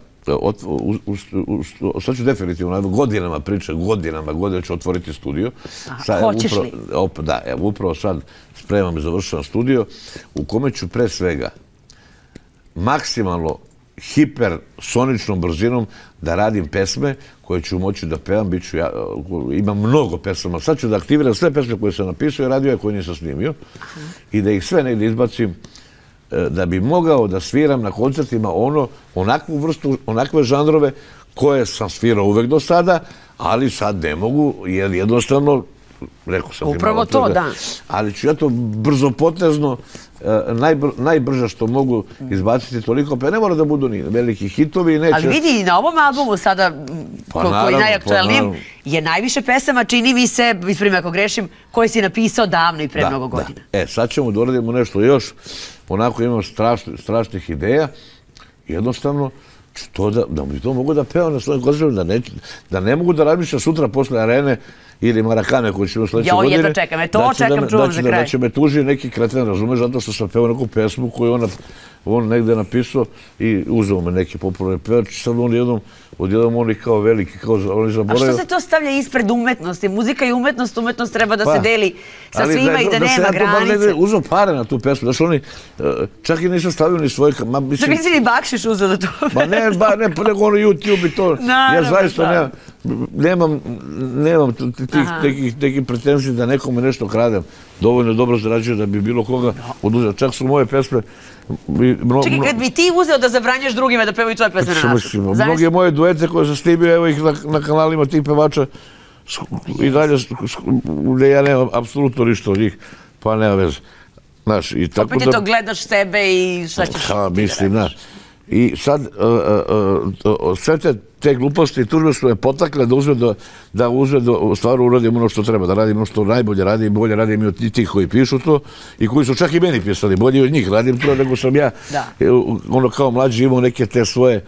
Speaker 2: Sad ću definitivno, godinama pričam, godinama ću otvoriti studio.
Speaker 1: Hoćeš li?
Speaker 2: Da, upravo sad spremam i završavam studio u kome ću pre svega maksimalno hipersoničnom brzinom da radim pesme koje ću moći da pevam. Imam mnogo pesama. Sad ću da aktiviram sve pesme koje sam napisao i radio, koje nisam snimio, i da ih sve negdje izbacim da bi mogao da sviram na koncertima onakvu vrstu, onakve žanrove koje sam svirao uvek do sada, ali sad ne mogu, jer jednostavno, rekao sam...
Speaker 1: Upravo to, da.
Speaker 2: Ali ću ja to brzopotezno, najbrže što mogu izbaciti toliko, pa ne mora da budu ni veliki hitovi.
Speaker 1: Ali vidi, na ovom albumu sada, koji je najaktualnijim, je najviše pesama, čini mi se, ispravim ako grešim, koje si napisao davno i pre mnogo godina.
Speaker 2: Sad ćemo da uradimo nešto još, onako imam strašnih ideja, jednostavno, da mi to mogu da pevam na svojim koncertima, da ne mogu da razmišljam sutra posle Arene ili Marakane koji će u sledeće godine.
Speaker 1: Ja to čekam, čuvam za kraj.
Speaker 2: Da će me tuži neki kreten, razumeš, zato što sam pevao neku pesmu koju on negde napisao i uzeo me neki popularni pevač. Sad odjednom oni kao veliki, kao oni zaboravaju.
Speaker 1: A što se to stavlja ispred umetnosti? Muzika i umetnost treba da se deli sa svima i da nema granice.
Speaker 2: Uzeo pare na tu pesmu, znaš oni čak i nisu stavili ni svoje...
Speaker 1: Da nisi ni bakšiš uzeo da to...
Speaker 2: Pa ne, nego ono YouTube i to. Ja zaista nemam nekih pretenzij da nekome nešto kradem. Dovoljno dobro zarađujem da bi bilo koga oduzeo. Čak su moje pesme...
Speaker 1: Čekaj, kad bi ti uzeo da zabranjaš drugima da pevaju tvoje pesme na našu?
Speaker 2: Mnoge moje duete koje sam snimio, evo ih na kanalima tih pevača i dalje, gde ja nemam apsolutno ništa od njih, pa nema veze.
Speaker 1: Opet je to gledaš sebe i šta ćeš?
Speaker 2: Mislim, znaš. I sad, sve te gluposti i tužbe su me potakle da uzme da stvarno uradim ono što treba, da radim ono što najbolje radim, bolje radim i od tih koji pišu to i koji su čak i meni pisali, bolje od njih radim to nego sam ja, ono kao mlađi imao neke te svoje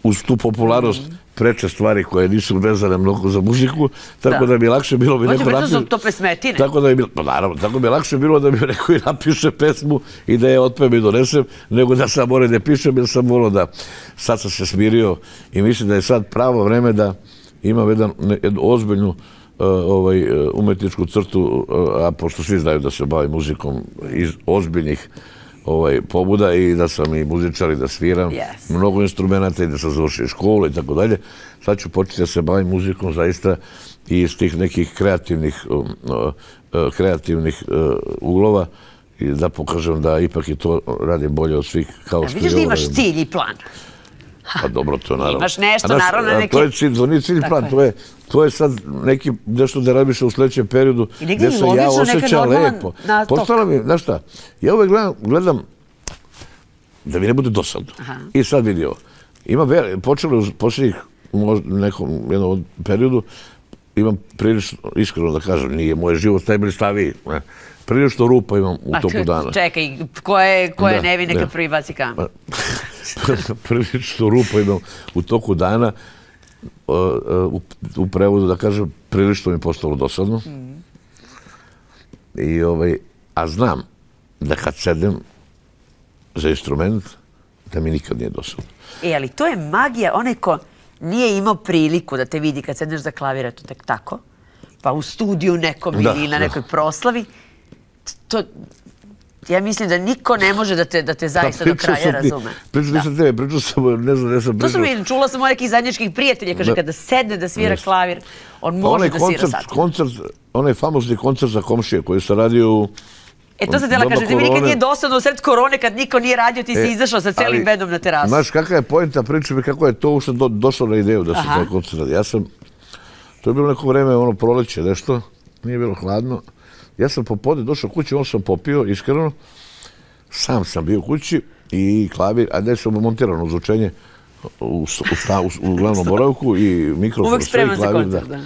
Speaker 2: uz tu popularnost preče stvari koje nisu vezane mnogo za muziku, tako da bi lakše bilo bi neko napiše...
Speaker 1: to pesmetine.
Speaker 2: Tako da bi bilo, naravno, tako bi lakše bilo da bi neko i napiše pesmu i da je otpevam i donesem, nego da sam morao da pišem, jer sam volao da sad sam se smirio i mislim da je sad pravo vreme da imam jednu ozbiljnu umetničku crtu, a pošto svi znaju da se bavim muzikom iz ozbiljnih pobuda i da sam i muzičar i da sviram mnogo instrumenta i da sam završio školu i tako dalje. Sad ću početi da se bavim muzikom zaista i iz tih nekih kreativnih uglova i da pokažem da ipak i to radim bolje od svih kao što je ovo.
Speaker 1: Vidiš da imaš cilj i plan.
Speaker 2: Pa dobro, to je naravno.
Speaker 1: Imaš nešto, naravno, neki...
Speaker 2: To nije cilj plan, to je sad neki nešto da radiš u sledećem periodu gde se ja osjećam lepo. Postala mi, znaš šta, ja uvek gledam da mi ne bude dosadno. I sad vidi ovo. Počelo u posljednjih jednom periodu, imam prilično, iskreno da kažem, nije moj život najblistaviji. Prilično rupa imam u toku dana.
Speaker 1: Čekaj, ko je nevi neka prvi baci kamen?
Speaker 2: Prilično rupa imam u toku dana, u prevodu da kažem, prilično mi je postalo dosadno. A znam da kad sedem za instrument, da mi nikad nije dosadno.
Speaker 1: Ali to je magija, onaj ko nije imao priliku da te vidi kad sedneš za klavir, eto tek tako, pa u studiju nekom ili na nekoj proslavi, ja mislim da niko ne može da te zaista do kraja razume.
Speaker 2: Pričao sam, ne znam,
Speaker 1: to sam vidim, čula sam od nekih zajedničkih prijatelja, kaže kada sedne da svira klavir, on može da svira satima.
Speaker 2: Onaj famozni koncert za komšije koji se radio u...
Speaker 1: To se tela kaže, ti mi nikad nije dosadno u sred korone kad niko nije radio, ti si izašao sa celim bedom na terasu.
Speaker 2: Znaš, kakva je pojenta, priča mi kako je to uopšte došlo na ideju da se taj koncert radi. To je bilo neko vreme, proleće nešto, nije bilo hladno. Ja sam popodne došao kući, on sam popio, iskreno. Sam sam bio kući i klavir, a gde sam montirano uzvučenje u glavnom boravku i mikrofon.
Speaker 1: Uvek spreman za koncert, da.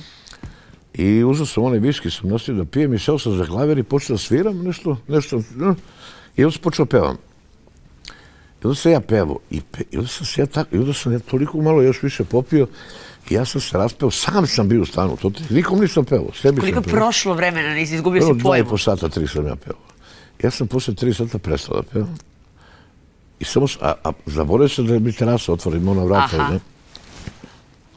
Speaker 2: I uzao sam onaj viski, sam nosio da pijem i seo sam za klavir i počeo da sviram nešto. I onda sam počeo pevam. I onda sam ja pevao. I onda sam ja toliko malo još više popio i ja sam se raspeo. Sam sam bio u stanu. Nikom nisam pevao.
Speaker 1: Koliko prošlo vremena nisi izgubio si pojmu?
Speaker 2: 2,5 sata, 3 sam ja pevao. Ja sam posle 3 sata prestao da pevam. I samo a zaboravio sam da mi terasa otvorim ona vrata.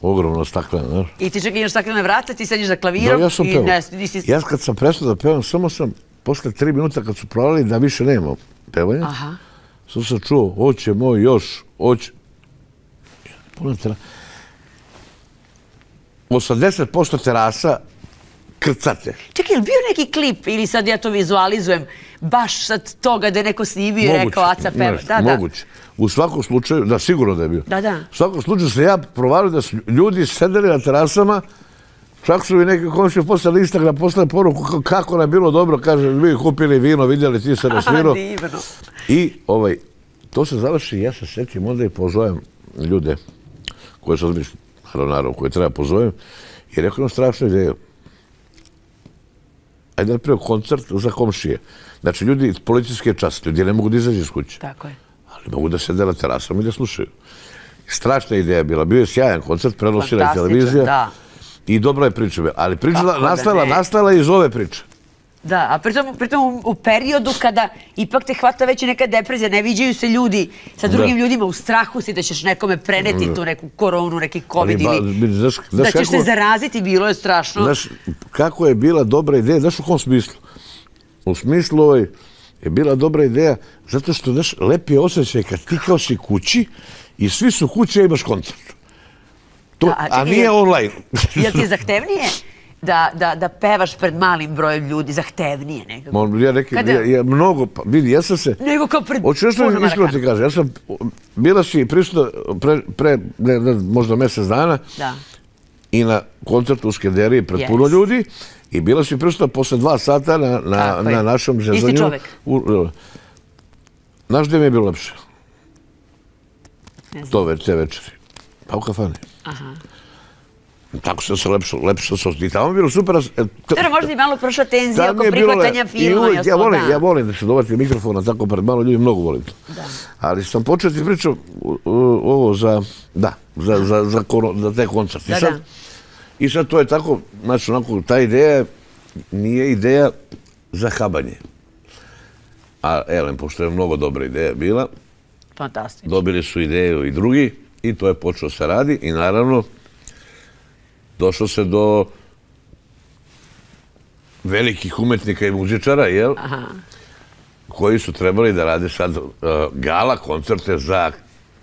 Speaker 2: Ogromno staklena, znaš. I ti čak imaš staklene vrata, ti sediš za klavirom. Da, ja sam pevao. Ja kad sam prestao da pevam, samo sam posle 3 minuta kad su provali da više nema pevanja, sam čuo, hoće moj još, hoće. Puna terasa. 80% terasa krcate.
Speaker 1: Čekaj, je li bio neki klip, ili sad ja to vizualizujem, baš sad toga da je neko snimio i rekao, Aca peva?
Speaker 2: Moguće. U svakom slučaju, da, sigurno da je bio.
Speaker 1: Da.
Speaker 2: U svakom slučaju sam ja provalio da su ljudi sedeli na terasama, čak su i neki komšije poslali Instagram, poslali poruku kako nam je bilo dobro, kaže, vi kupili vino, vidjeli, ti se nasvirao.
Speaker 1: Divno.
Speaker 2: I to se završi, ja se setim, onda i pozovem ljude koje sam odmišljio, naravno, koje treba pozovem, i rekao imam strašnu ideju. Ajde da napravimo koncert za komšije. Znači, ljudi, policijski čas, ljudi ne mogu da izađu iz kuće.
Speaker 1: Tako je.
Speaker 2: Ali mogu da sede na terasama i da slušaju. Strašna ideja je bila. Bio je sjajan koncert, prenosila je televizija. I dobra je priča. Ali priča nastala iz ove priče.
Speaker 1: Da, a pritom u periodu kada ipak te hvata već i neka depresija, ne viđaju se ljudi sa drugim ljudima, u strahu si da ćeš nekome preneti tu neku koronu, neki covid ili da ćeš se zaraziti, bilo je strašno.
Speaker 2: Znaš, kako je bila dobra ideja, znaš u kom smislu? U smislu je bila dobra ideja zato što, znaš, lepi je osjećaj kad ti kao si kući i svi su kući, a imaš koncert. A nije online.
Speaker 1: Jel ti je zahtevnije da pevaš pred malim brojem ljudi, zahtevnije nekako?
Speaker 2: Ja rekao, mnogo, vidi, ja sam se...
Speaker 1: Nego kao pred...
Speaker 2: Hoću nešto iskreno ti kažem, ja sam, bila si prisutna pre možda mjesec dana i na koncertu u Skenderiji pred puno ljudi i bila si prisutna posle 2 sata na našom zezanju.
Speaker 1: Isti čovek.
Speaker 2: Znaš gdje mi je bilo lepše? Te večeri. Pa u kafani. Tako sam se lepše osjećao. I tamo je bilo super.
Speaker 1: Dobro, možda i malo prošla tenzija oko prihvatanja filma.
Speaker 2: Ja volim da se dovati mikrofona tako pred malo ljudi, mnogo volim to. Ali sam počeo ti pričao ovo za... Da. za te koncerte. I sad to je tako, znači onako, ta ideja nije ideja za habanje. A elem, pošto je mnogo dobra ideja bila, dobili su ideju i drugi i to je počelo se radi i naravno došlo se do velikih umetnika i muzičara, jel? Koji su trebali da rade sad gala koncerte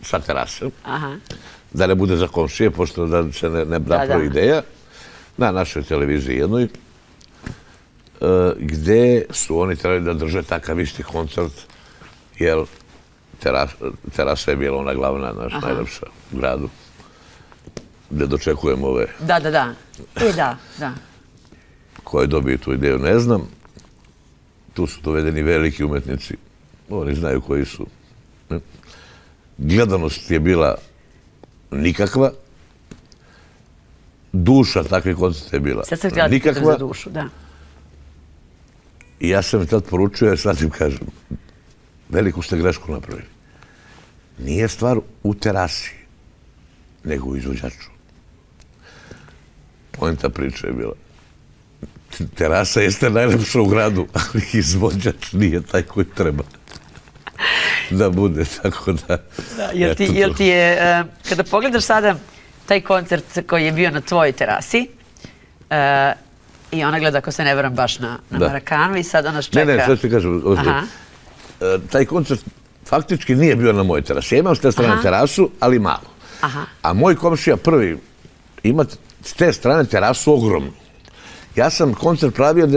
Speaker 2: sa terase. Da ne bude za komšije, pošto da se ne napravi ideja. Na našoj televiziji jednoj, gde su oni trebali da drže takav isti koncert, jer terasa je bila ona glavna, naša najlepša u gradu, gde dočekujemo ove...
Speaker 1: Da.
Speaker 2: Ko je dobio tu ideju, ne znam. Tu su dovedeni veliki umetnici. Oni znaju koji su. Gledanost je bila nikakva. Duša takvih koncerta je bila nikakva. I ja sam tad poručio, jer sad im kažem, veliku ste grešku napravili. Nije stvar u terasi, nego u izvođaču. Poenta priče je bila. Terasa jeste najlepša u gradu, ali izvođač nije taj koji treba da bude, tako da...
Speaker 1: Jel ti je, kada pogledaš sada taj koncert koji je bio na tvojoj terasi, i ona gleda, ako se ne varam, baš na Marakanu i sad ona čeka...
Speaker 2: Ne, sve što kažem. Taj koncert faktički nije bio na mojoj terasi. Ja imam s te strane terasu, ali malo. A moj komšija prvi ima s te strane terasu ogromnu. Ja sam koncert pravio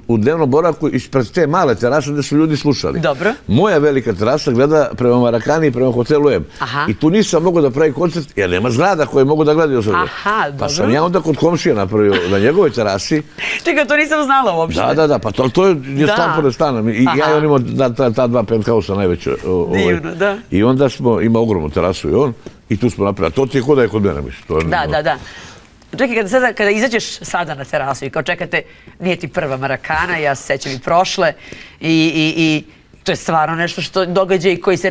Speaker 2: u dnevnom boravku ispred te male terase gde su ljudi slušali.
Speaker 1: Dobro.
Speaker 2: Moja velika terasa gleda prema Marakani i prema hotelu M. I tu nisam mogao da pravim koncert, jer nema zgrada koje mogu da gledaju sada. Pa sam ja onda kod komšija napravio na njegovoj terasi.
Speaker 1: Čekaj, to nisam znala uopšte.
Speaker 2: Da, pa to je stan pored stana. I ja i on imao ta dva penthausa najveća.
Speaker 1: Divno, da.
Speaker 2: I onda ima ogromnu terasu i on. I tu smo napravili. A to ti je kod da je kod mene, mislim.
Speaker 1: Da. Čekaj, kada izađeš sada na terasu i kao čekate, nije ti prva Marakana, ja se sećam i prošle, i to je stvarno nešto što događaj koji se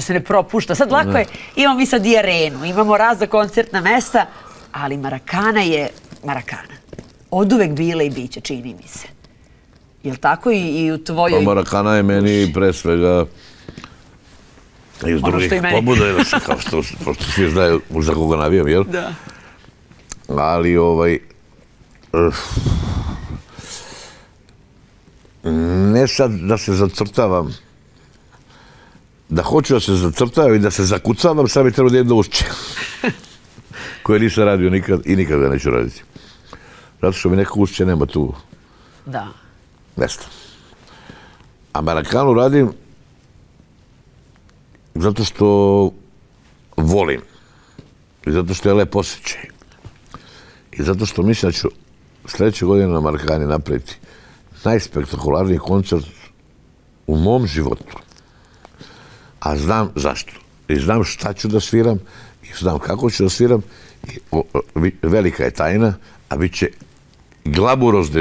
Speaker 1: ne propušta. Sad lako je, imamo mi sad i arenu, imamo razna koncertna mesta, ali Marakana je Marakana. Od uvek bila i biće, čini mi se. Je li tako i u tvojoj...
Speaker 2: Marakana je meni pre svega iz drugih pobuda, kao što svi znaju za koga navijam, jel?
Speaker 1: Da.
Speaker 2: Ali ne sad da se zacrtavam, da hoću da se zacrtavam i da se zakucavam, sad bi trebao da idem do ušće, koje nisam radio nikad i nikad ga neću raditi. Zato što mi neko ušće nema tu mesta. A Marakanu radim zato što volim i zato što je lep osjećaj. I zato što mislim da ću sljedeće godine na Marakani napraviti najspektakularniji koncert u mom životu. A znam zašto. I znam šta ću da sviram, i znam kako ću da sviram. Velika je tajna, a bit će glaburozno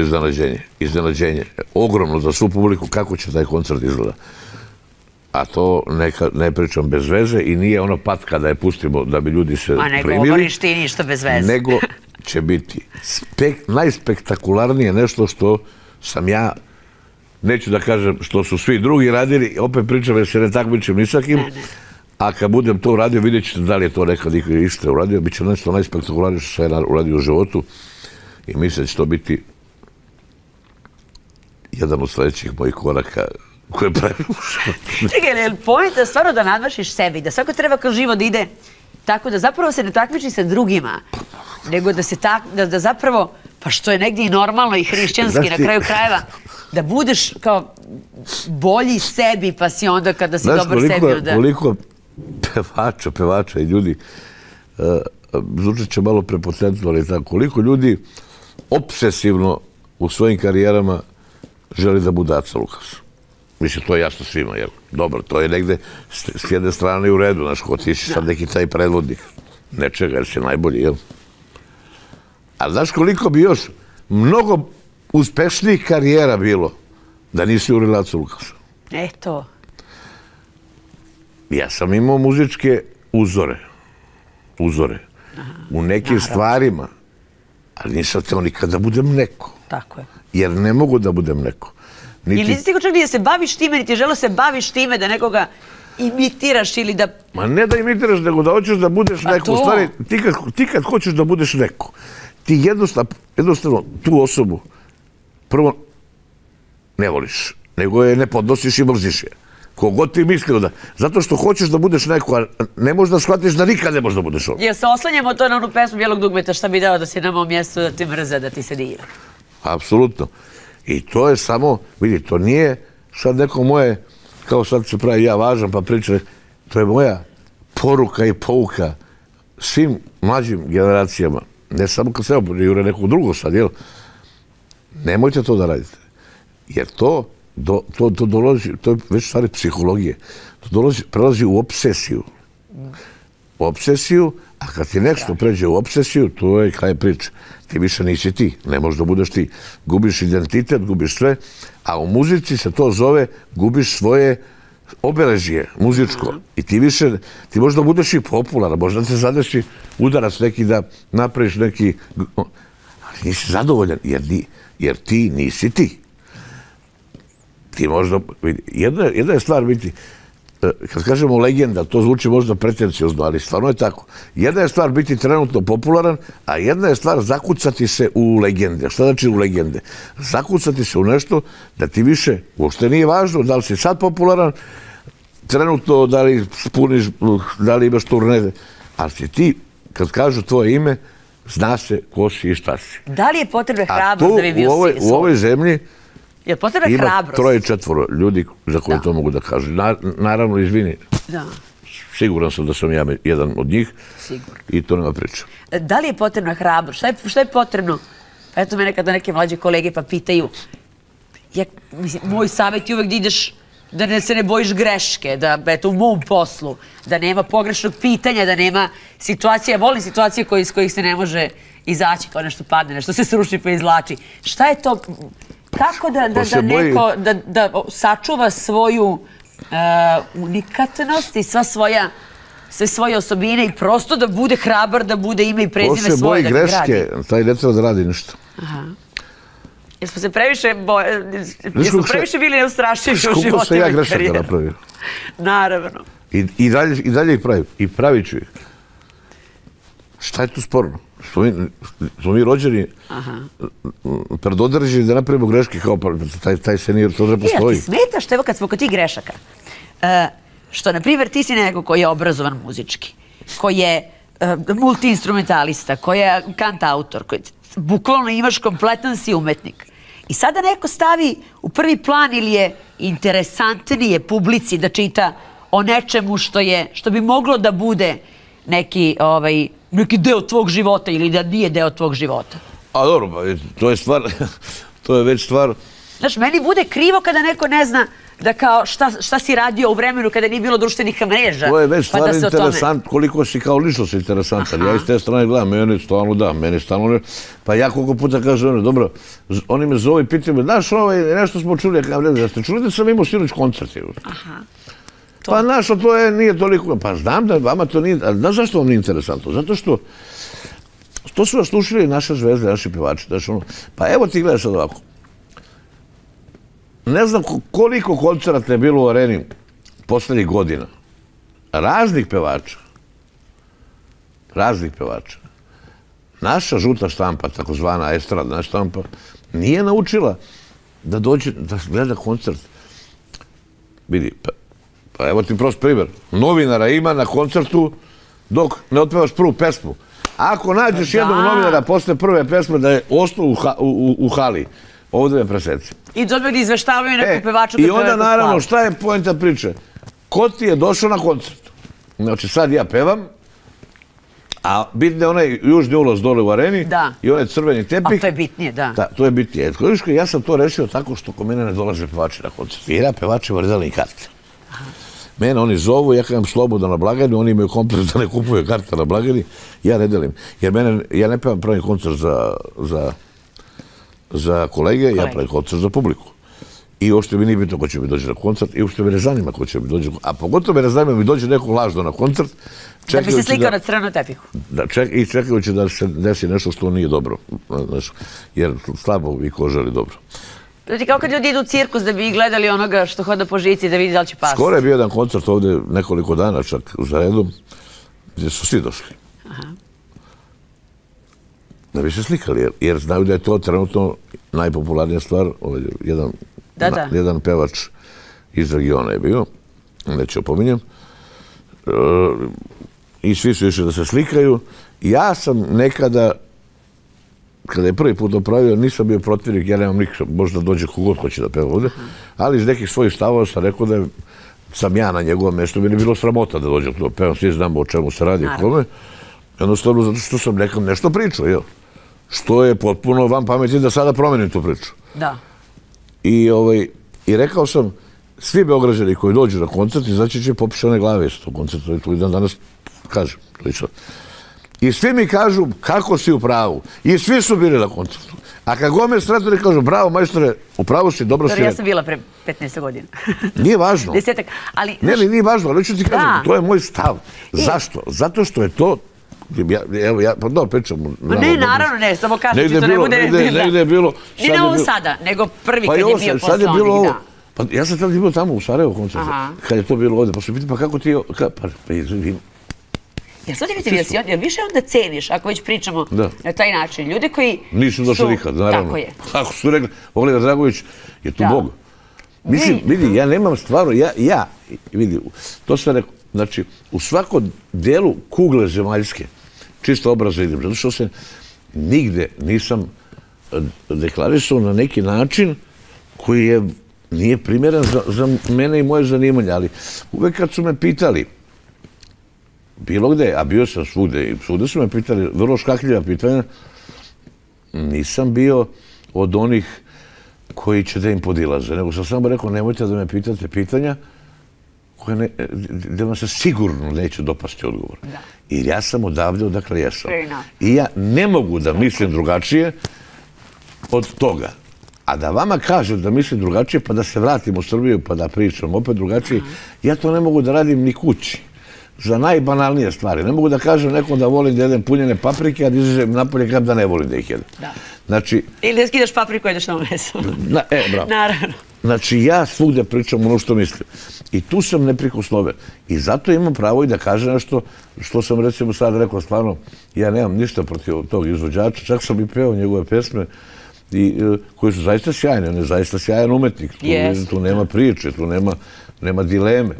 Speaker 2: iznenađenje. Ogromno za svu publiku kako će taj koncert izgleda. A to ne pričam bez veze i nije ono patka da je pustimo da bi ljudi se primili.
Speaker 1: A ne govoriš ti ništa bez veze.
Speaker 2: Nego će biti najspektakularnije nešto što sam ja, neću da kažem što su svi drugi radili, opet pričam jer se ne takmičim ni sa kim, a kad budem to uradio vidjet ćete da li je to nekad isto uradio, bit će nešto najspektakularnije što sam ja uradio u životu i mislim da će to biti jedan od sljedećih mojih koraka koje pravim u životu.
Speaker 1: Čekaj, je li pojenta stvarno da nadmašiš sebi, da svako treba kao živo da ide tako da zapravo se ne takmiči sa drugima, nego da zapravo, pa što je negdje i normalno i hrišćanski na kraju krajeva, da budeš kao bolji sebi, pa si onda kada si dobar sebi.
Speaker 2: Znaš koliko pevača i ljudi, zvučat će malo prepotentno, ali tako, koliko ljudi obsesivno u svojim karijerama želi da bude Aca Lukas. Mislim, to je jasno svima, jel? Dobro, to je negde s jedne strane u redu, znaš, ko ti si sad neki taj predvodnik nečega, jer si najbolji, jel? A znaš koliko bi još mnogo uspešnijih karijera bilo da nisi urila Acu Lukasa?
Speaker 1: Eto.
Speaker 2: Ja sam imao muzičke uzore uzore. U nekim stvarima, ali nisam hteo nikad da budem neko.
Speaker 1: Tako je.
Speaker 2: Jer ne mogu da budem neko.
Speaker 1: Ili nisi ti čak ni da se baviš time, niti želo se baviš time da nekoga imitiraš ili da...
Speaker 2: Ma ne da imitiraš, nego da hoćeš da budeš neko. U stvari, ti kad hoćeš da budeš neko, ti jednostavno tu osobu prvo ne voliš, nego je ne podnosiš i mrziš je. Kogod ti mislio da... Zato što hoćeš da budeš neko, a ne možeš da shvatiš da nikad ne možeš da budeš ovo.
Speaker 1: Jer se oslanjamo to na onu pesmu Bijelog dugmeta, šta bi dao da si na mom mjestu, da ti mrze, da ti se dira.
Speaker 2: Apsolutno. I to je samo, vidi, to nije sad neko moje, kao sad se pravi ja važan pa pričam, to je moja poruka i pouka svim mlađim generacijama. Ne samo kad se jure nekog drugog sad, jel? Nemojte to da radite. Jer to dolazi, to je već stvari psihologije, to prelazi u obsesiju. U obsesiju, a kad ti nešto pređe u obsesiju, to je kraj priče. Ti više nisi ti, ne možeš da budeš ti. Gubiš identitet, gubiš sve, a u muzici se to zove gubiš svoje obeležje muzičko. I ti više, ti možda budeš i popularan, možda te zadeši udarac neki da napraviš neki... Ali nisi zadovoljan, jer ti nisi ti. Ti možda... Jedna je stvar biti... Kad kažemo legenda, to zvuči možda pretenciozno, ali stvarno je tako. Jedna je stvar biti trenutno popularan, a jedna je stvar zakucati se u legende. Šta znači u legende? Zakucati se u nešto da ti više uopšte nije važno da li si sad popularan, trenutno da li spuniš, da li imaš turne, ali si ti, kad kažu tvoje ime, zna se ko si i šta si.
Speaker 1: Da li je potrebna hrabrost da bi bio
Speaker 2: u ovoj zemlji
Speaker 1: ima
Speaker 2: 3-4 ljudi za koje to mogu da kažu. Naravno, izvini. Siguran sam da sam ja jedan od njih i to nema priča.
Speaker 1: Da li je potrebna hrabrost? Šta je potrebno? Eto me nekada neke mlađe kolege pa pitaju. Moj savjet je uvek da ideš, da se ne bojiš greške, da eto u mom poslu, da nema pogrešnog pitanja, da nema situacija, volim situacije iz kojih se ne može izaći, kao nešto padne, nešto se sruši pa izlači. Šta je to... Kako da neko sačuva svoju unikatnost i sve svoje osobine i prosto da bude hrabar, da bude ime i prezime svoje da ga gradi?
Speaker 2: Ko se boji greške, taj ne treba da radi ništa.
Speaker 1: Jesmo se previše bili neustrašivi u životima i karijera?
Speaker 2: Koliko se ja grešaka napravio.
Speaker 1: Naravno.
Speaker 2: I dalje ih pravim. I pravit ću ih. Šta je tu sporno? Smo mi rođeni predodređeni da napravimo greške kao taj senior, to ne postoji.
Speaker 1: Ti smeta što, evo kad smo kod tih grešaka, što, na primjer, ti si neko koji je obrazovan muzički, koji je multiinstrumentalista, koji je kantautor, koji bukvalno imaš kompletan si umetnik. I sada neko stavi u prvi plan ili je interesantnije publici da čita o nečemu što bi moglo da bude neki deo tvog života ili da nije deo tvog života.
Speaker 2: A dobro, to je stvar, to je već stvar...
Speaker 1: Znaš, meni bude krivo kada neko ne zna da kao šta si radio u vremenu kada nije bilo društvenih mreža.
Speaker 2: To je već stvar interesant, koliko si kao ličnost interesantan. Ja iz te strane gledam, meni stvarno da, meni stvarno ne... Pa ja koliko puta kažem, dobro, oni me zove i pitaju me, znaš, nešto smo čuli, da ste čuli da sam imao sinoć koncert. Pa znaš, to nije toliko... Pa znam da vama to nije... Ali znaš zašto vam nije interesantno? Zato što to su vas slušali naše zvezde, naši pevači. Pa evo ti gledaj sad ovako. Ne znam koliko koncerata je bilo u areni poslednjih godina. Raznih pevača. Raznih pevača. Naša žuta štampa, takozvana estradna štampa, nije naučila da dođe, da gleda koncert. Vidi, pa evo ti prost primjer. Novinara ima na koncertu dok ne otpevaš prvu pesmu. Ako nađeš jednog novinara posle prve pesme da je ostao u hali, ovdje me preseci.
Speaker 1: I odmah da izveštavaju nekog pevača.
Speaker 2: I onda naravno šta je poenta priče? Ko ti je došao na koncert? Znači sad ja pevam, a bitno je onaj južni ulaz dole u areni i onaj crveni tepih.
Speaker 1: A to je bitnije, da.
Speaker 2: Da, to je bitnije. Ja sam to rešio tako što kod mene ne dolaze pevači na koncert. Jer ja pevačima rezali karte. Mene oni zovu, ja kažem slobodno na blagajni, oni imaju komplet da ne kupuju karte na blagajni, ja ne delim. Jer ja ne pevam pravim koncert za kolege, ja pravim koncert za publiku. I uopšte mi nije bitno ko će mi dođe na koncert i uopšte me ne zanima ko će mi dođe. A pogotovo me ne zanima mi dođe neko lažno na koncert.
Speaker 1: Da bi se slikao na crvenom tepihu.
Speaker 2: I čekajući da se desi nešto što nije dobro. Jer slabo i ko želi dobro.
Speaker 1: Znači, kao kad ljudi idu u cirkus da bi gledali onoga što hoda po žici da vidi da li će pasti.
Speaker 2: Skoro je bio jedan koncert ovde nekoliko dana čak za redom gdje su svi došli. Da bi se slikali, jer znaju da je to trenutno najpopularnija stvar. Jedan pevač iz regiona je bio, neću opominjem, i svi su išli da se slikaju. Ja sam nekada, kada je prvi put napravio, nisam bio protivnik, ja nemam nikako, možda dođe kogod hoće da peva ovde, ali iz nekih svojih stavova sam rekao da sam ja na njegovom mjestu, mi je bilo sramota da dođe to pevam, svi znamo o čemu se radi, kome. Jednostavno zato što sam nekam nešto pričao, jel? Što je potpuno vam pameti da sada promenim tu priču.
Speaker 1: Da.
Speaker 2: I rekao sam, svi Beograđani koji dođu na koncert, izaći će popišane glave s tog koncerta, i to i dan danas kažem. I svi mi kažu kako si u pravu. I svi su bili na koncertu. A kad god me sretnu, kažu, bravo majstore, u pravu si, dobro si.
Speaker 1: Ja sam bila pre 15 godina.
Speaker 2: Nije važno.
Speaker 1: Desetak. Ali...
Speaker 2: Ne, nije važno, ali ću ti kažem, to je moj stav. Zašto? Zato što je to... Evo, pa dobro, pričam.
Speaker 1: Ne, naravno ne, samo kažem, čisto ne bude...
Speaker 2: Negde je bilo...
Speaker 1: I ne ovo sada, nego prvi kad je bio Poslovnik, da.
Speaker 2: Pa ja sam tada bio tamo u Sarajevo koncertu, kad je to bilo ovde, pa su pitali, pa kako ti je...
Speaker 1: Ja sad vidite, jer više onda ceniš, ako već pričamo na taj način. Ljude koji su...
Speaker 2: Nisu došli nikad, naravno.
Speaker 1: Tako je.
Speaker 2: Ako su rekli, Oliver Dragović je tu Bog. Mislim, vidi, ja nemam stvarno, vidi, to sam rekao, znači, u svakom delu kugle zemaljske, čisto obraza vidim, zato što se nigde nisam deklarisao na neki način koji nije primjeren za mene i moje zanimanje, ali uvek kad su me pitali, bilo gde, a bio sam svugde, i svugde su me pitali, vrlo škakljiva pitanja, nisam bio od onih koji će da im podilaze, nego sam samo rekao, nemojte da me pitate pitanja gde vam se sigurno neće dopasti odgovor. Jer ja sam odavde odakle jesam. I ja ne mogu da mislim drugačije od toga. A da vama kažem da mislim drugačije, pa da se vratim u Srbiju, pa da pričam opet drugačije, ja to ne mogu da radim ni kući. Za najbanalnije stvari. Ne mogu da kažem nekom da volim da jedem punjene paprike, a da izađem napolje kad da ne volim da ih jedem.
Speaker 1: Ili da skidaš papriku i jedeš na meso.
Speaker 2: Bravo.
Speaker 1: Naravno.
Speaker 2: Znači, ja svugde pričam ono što mislim. I tu sam neprikosnoven. I zato imam pravo i da kažem nešto što sam recimo sad rekao, stvarno, ja nemam ništa protiv tog izvođača, čak sam i peo njegove pesme koje su zaista sjajne, on je zaista sjajan umetnik. Tu nema priče, tu nema dileme.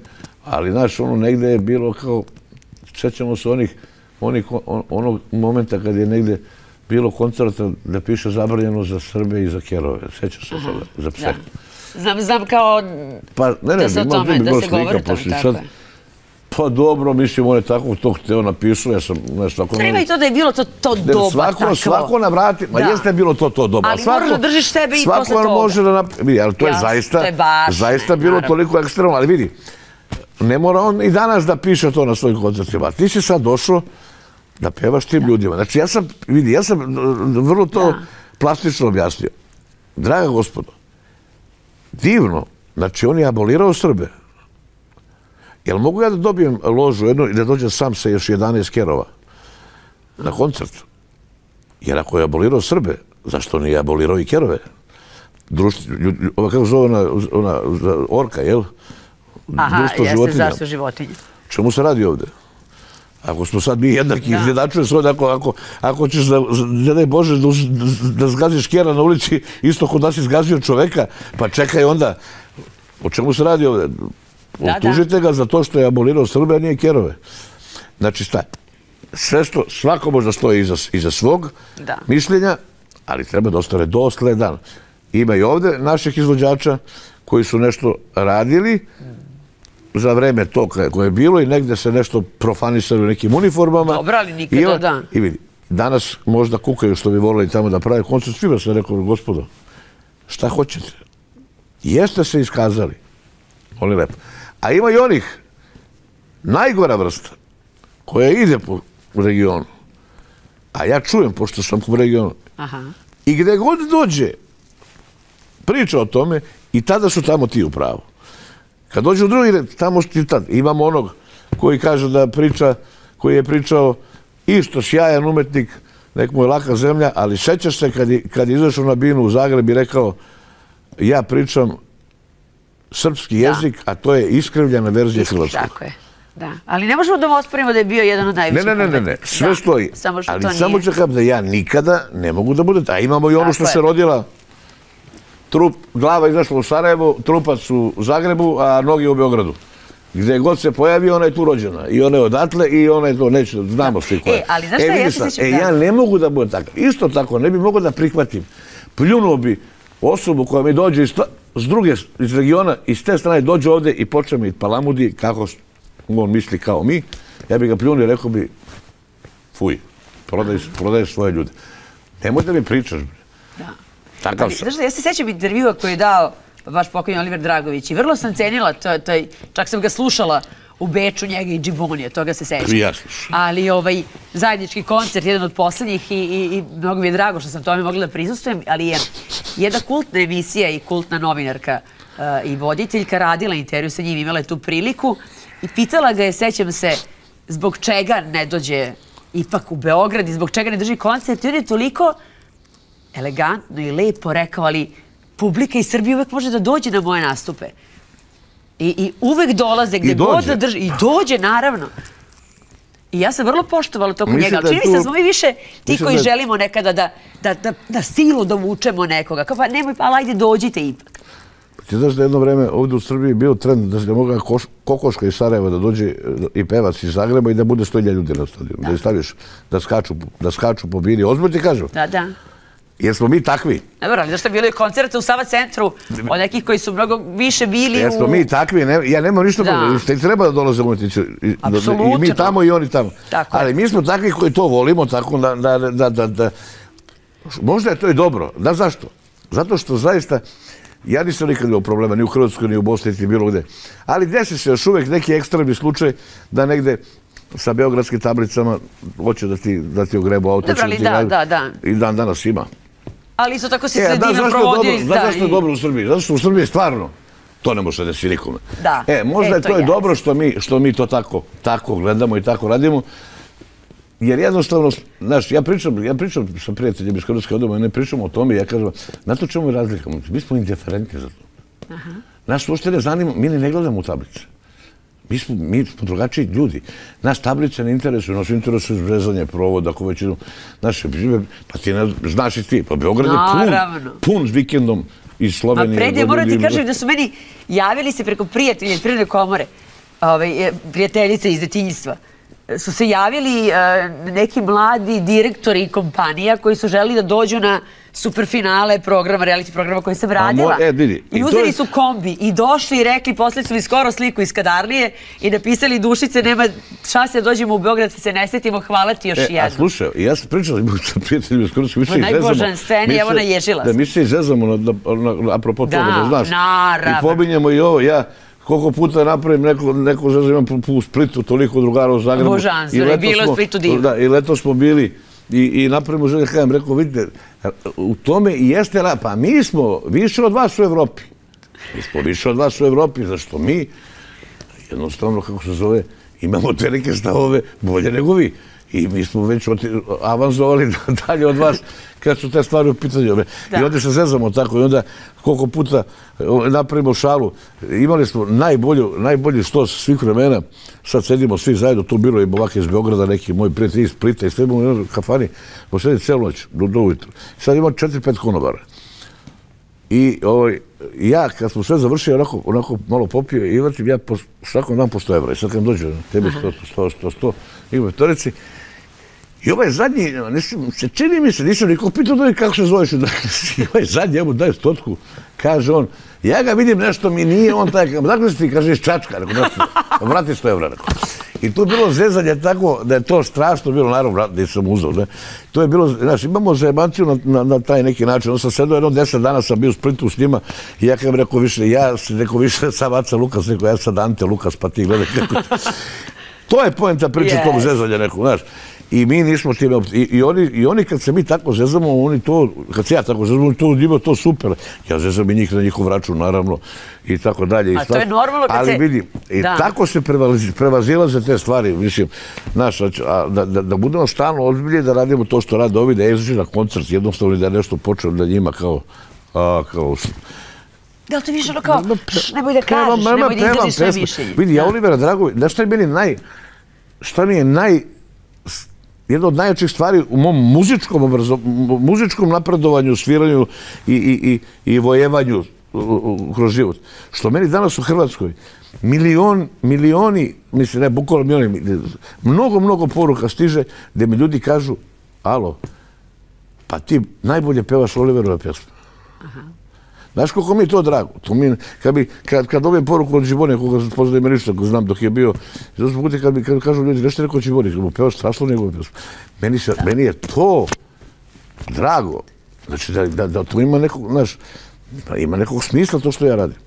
Speaker 2: Ali, znaš, ono negde je bilo kao, sjećamo se onog momenta kad je negde bilo koncerta da piše zabranjeno za Srbe i za Kerove. Sjećaš se toga, za pse.
Speaker 1: Znam kao da se o tome, da se govori o tome, tako je.
Speaker 2: Pa dobro, mislim, on je tako to hteo napisao, ja sam...
Speaker 1: Treba i to da je bilo to doba takvo.
Speaker 2: Svako navrati, ma jeste bilo to doba.
Speaker 1: Ali moraš da držiš sebe i posle toga.
Speaker 2: Svako može da napravi, ali to je zaista bilo toliko ekstremno, ali vidi, ne mora on i danas da piše to na svojim koncertima. Ti si sad došao da pevaš tim ljudima. Znači, ja sam vrlo to plastično objasnio. Draga gospodo, divno, znači on je abolirao Srbe. Jel mogu ja da dobijem ložu jednu i da dođem sam sa još 11 kerova na koncert? Jer ako je abolirao Srbe, zašto nije abolirao i kerove? Kako zove ona orka, jel?
Speaker 1: Aha, jeste zašto životinje.
Speaker 2: Čemu se radi ovde? Ako smo sad mi jednaki, izjednačuje se ovde, ako ćeš, ne daj Bože, da zgaziš kjera na ulici, isto kod da si zgazio čoveka, pa čekaj onda, o čemu se radi ovde? Optužite ga za to što je abolirao Srbe, a nije kerove. Znači, sve što svako možda stoji iza svog mišljenja, ali treba da ostane dosledan. Ima i ovde naših izvođača koji su nešto radili za vreme to koje je bilo i negde se nešto profanisali u nekim uniformama.
Speaker 1: Dobro, ali nikada da.
Speaker 2: I vidi, danas možda kukaju što bi volili tamo da prave koncert. Svima sam rekao, gospodo, šta hoćete? Jeste se iskazali. Oni lepo. A ima i onih najgora vrsta koja ide po regionu. A ja čujem, pošto sam po regionu. I gde god dođe priča o tome, I tada su tamo ti u pravu. Kad dođu drugi red, tamo ti tad. Imamo onog koji kaže da priča, koji je pričao isto sjajan umetnik, nek mu je laka zemlja, ali sećaš se kad je izašao na binu u Zagreb i rekao ja pričam srpski jezik, a to je iskrivljena verzija hrvatskog.
Speaker 1: Tako je. Da, ali ne možemo da mu osporimo da je bio jedan od najvećih umetnika.
Speaker 2: Ne, sve stoji. Ali samo ću kažem da ja nikada ne mogu da budem. A imamo i ono što se rodila, glava izašla u Sarajevo, trupac u Zagrebu, a noge u Beogradu. Gde god se pojavi, ona je tu rođena. I ona je odatle i ona je to, neće, znamo svi koja.
Speaker 1: Ali znaš šta, ja se sjećam.
Speaker 2: Ja ne mogu da budem takav. Isto tako, ne bi mogao da prihvatim. Pljunuo bi osobu koja mi dođe iz regiona, iz te strane dođe ovde i počne mi palamudi kako on misli kao mi. Ja bi ga pljunuo i rekao bi, fuj, prodaješ svoje ljude. Nemoj da mi pričaš.
Speaker 1: Da.
Speaker 2: Takav sam.
Speaker 1: Znaš da, ja se sjećam intervjua koji je dao vaš pokojni Oliver Dragović i vrlo sam cenila, čak sam ga slušala u Beču, njega i Džibonija, toga se sećam.
Speaker 2: Ja slušam.
Speaker 1: Ali zajednički koncert, jedan od poslednjih i mnogo mi je drago što sam tome mogla da prisustujem, ali je jedna kultna emisija i kultna novinarka i voditeljka radila intervju sa njim, imala je tu priliku i pitala ga je, sećam se, zbog čega ne dođe ipak u Beograd i zbog čega ne drži koncert. I on je toliko elegantno i lepo rekao, ali publika iz Srbije uvek može da dođe na moje nastupe. I uvek dolaze gde god da drži. I dođe, naravno. I ja sam vrlo poštovala to kod njega. Ali čini mi se da smo mi više ti koji želimo nekada da silu dovučemo nekoga. Kao pa nemoj, ali ajde dođite ipak.
Speaker 2: Ti znaš da jedno vreme ovdje u Srbiji bio trend da se mogla kokoška iz Sarajeva da dođe i pevac iz Zagreba i da bude 100.000 ljudi na stadionu. Da ih staviš da skaču po bini. Ozbiljno ti kažem.
Speaker 1: Da.
Speaker 2: Jer smo mi takvi.
Speaker 1: Dobro, ali zašto bilo je koncerte u Sava centru od nekih koji su mnogo više bili u...
Speaker 2: Jer smo mi takvi, ja nemam ništa protiv. Treba da dolaze umetnici. I mi tamo i oni tamo. Ali mi smo takvi koji to volimo, tako da... Možda je to i dobro. Da, zašto? Zato što zaista... Ja nisam nikad imao problema, ni u Hrvatskoj, ni u Bosni, ni bilo gde. Ali desi se još uvek neki ekstremni slučaj da negde sa beogradskim tablicama hoće da ti ogrebu auto.
Speaker 1: Dobro, ali da.
Speaker 2: I dan danas ima.
Speaker 1: Ali isto tako si sredina provodio.
Speaker 2: Znaš zašto je dobro u Srbiji? Zato što u Srbiji stvarno to ne može da desi nikome. Možda je to dobro što mi to tako gledamo i tako radimo. Jer jednostavno, znaš, ja pričam sa prijateljima iz Hrvatske odoma i ne pričam o tome i ja kažem, na to čemu je razlika? Mi smo indiferentni za to. Nas uopšte ne zanima, mi ne gledamo u tablice. Mi smo drugačiji ljudi. Nas tablice ne interesuju, nas interesuje zvezanje, provod, ako već idu naše žive, pa ti znaš i ti, pa Beograd je pun s vikendom iz Slovenije.
Speaker 1: A predje, moram ti kažem da su meni javili se preko prijatelja iz Privredne komore, prijateljice iz detinjstva, su se javili neki mladi direktori kompanija koji su želeli da dođu na superfinale programa, reality programa koji sam radila. I uzeli su kombi i došli i rekli, poslali su mi skoro sliku iz Kadarlije i napisali Dušice, nema šanse da dođemo u Beograd, se ne setimo, hvala ti još jednom.
Speaker 2: A slušaj, ja sam pričala sa prijateljima skoro se mi se izezamo.
Speaker 1: Najbožanstveniji, evo naježila sam.
Speaker 2: Mi se izezamo, apropo toga, da znaš.
Speaker 1: Naravno.
Speaker 2: I pominjemo i ovo, ja koliko puta napravim neko žezam, imam u Splitu, toliko drugara u Zagrebu.
Speaker 1: Božanstveno, je bilo u Splitu divno.
Speaker 2: I letos smo bili i napravimo želje, kajem, rekao, vidite, u tome i jeste, pa mi smo više od vas u Evropi. Mi smo više od vas u Evropi, zašto mi, jednostavno, kako se zove, imamo te neke stavove bolje nego vi. I mi smo već avanzovali dalje od vas kad su te stvari u pitanju. I onda se zezamo tako i onda koliko puta napravimo šalu. Imali smo najbolji štos svih vremena. Sad sedimo svi zajedno, tu bilo i Bovak iz Beograda, neki moji prijatelji iz Splita i sedimo u jednoj kafani, posledili celu noć do ujutru. Sad imamo 4-5 konobara. I ja, kad smo sve završili, onako malo popio i vratim, ja svakom dan po 100 evra. I sad kad dođe, tebi 100, ima petorici. I ovaj zadnji, čini mi se, nisam nikog pitao da kako se zoveš. I ovaj zadnji, ja mu daje 100, kaže on, ja ga vidim, nešto mi nije, on taj, dakle si ti, kaže, iz Čačka, vrati 100 evra. I tu je bilo zezanje tako da je to strašno bilo, naravno, nisam uzao. To je bilo, znaš, imamo zajebanciju na taj neki način. On sam sedao jedno 10 dana, sam bio u Splitu s njima i ja kažem, rekao više, sam Aca Lukas, rekao, ja sad Ante Lukas, pa ti gledaj kako... To je poenta priče tog zezanja nekog, znaš. I mi nismo time... I oni kad se mi tako zezamo, oni to... Kad se ja tako zezamo, njima to super. Ja zezam i njih na njihov račun, naravno, i tako dalje.
Speaker 1: A to je normalno kad se...
Speaker 2: Ali vidi, i tako se prevazilaze te stvari. Mislim, znaš, da budemo stalno ozbiljni, da radimo to što rade ovi, da izađu na koncert, jednostavno da nešto počne da njima kao...
Speaker 1: Da li to više ono kao, nemoj da kažeš, nemoj da izražiš svoje mišljenje.
Speaker 2: Vidi, ja Olivera Dragović, znaš šta mi je jedna od najjačih stvari u mom muzičkom napredovanju, sviranju i vojevanju kroz život. Što meni danas u Hrvatskoj milioni, mislim, ne, bukvalno milioni, mnogo poruka stiže gde mi ljudi kažu, alo, pa ti najbolje pevaš Oliverove pjesme. Znaš koliko mi je to drago? Kad dobijem poruku od Džibone, koga poznajem ništa, ko znam dok je bio, kad kažu ljudi, nešto rekao Džibone, pevaš strašno njegove pjesme. Meni je to drago. Znači da to ima nekog, znaš, ima nekog smisla to što ja radim.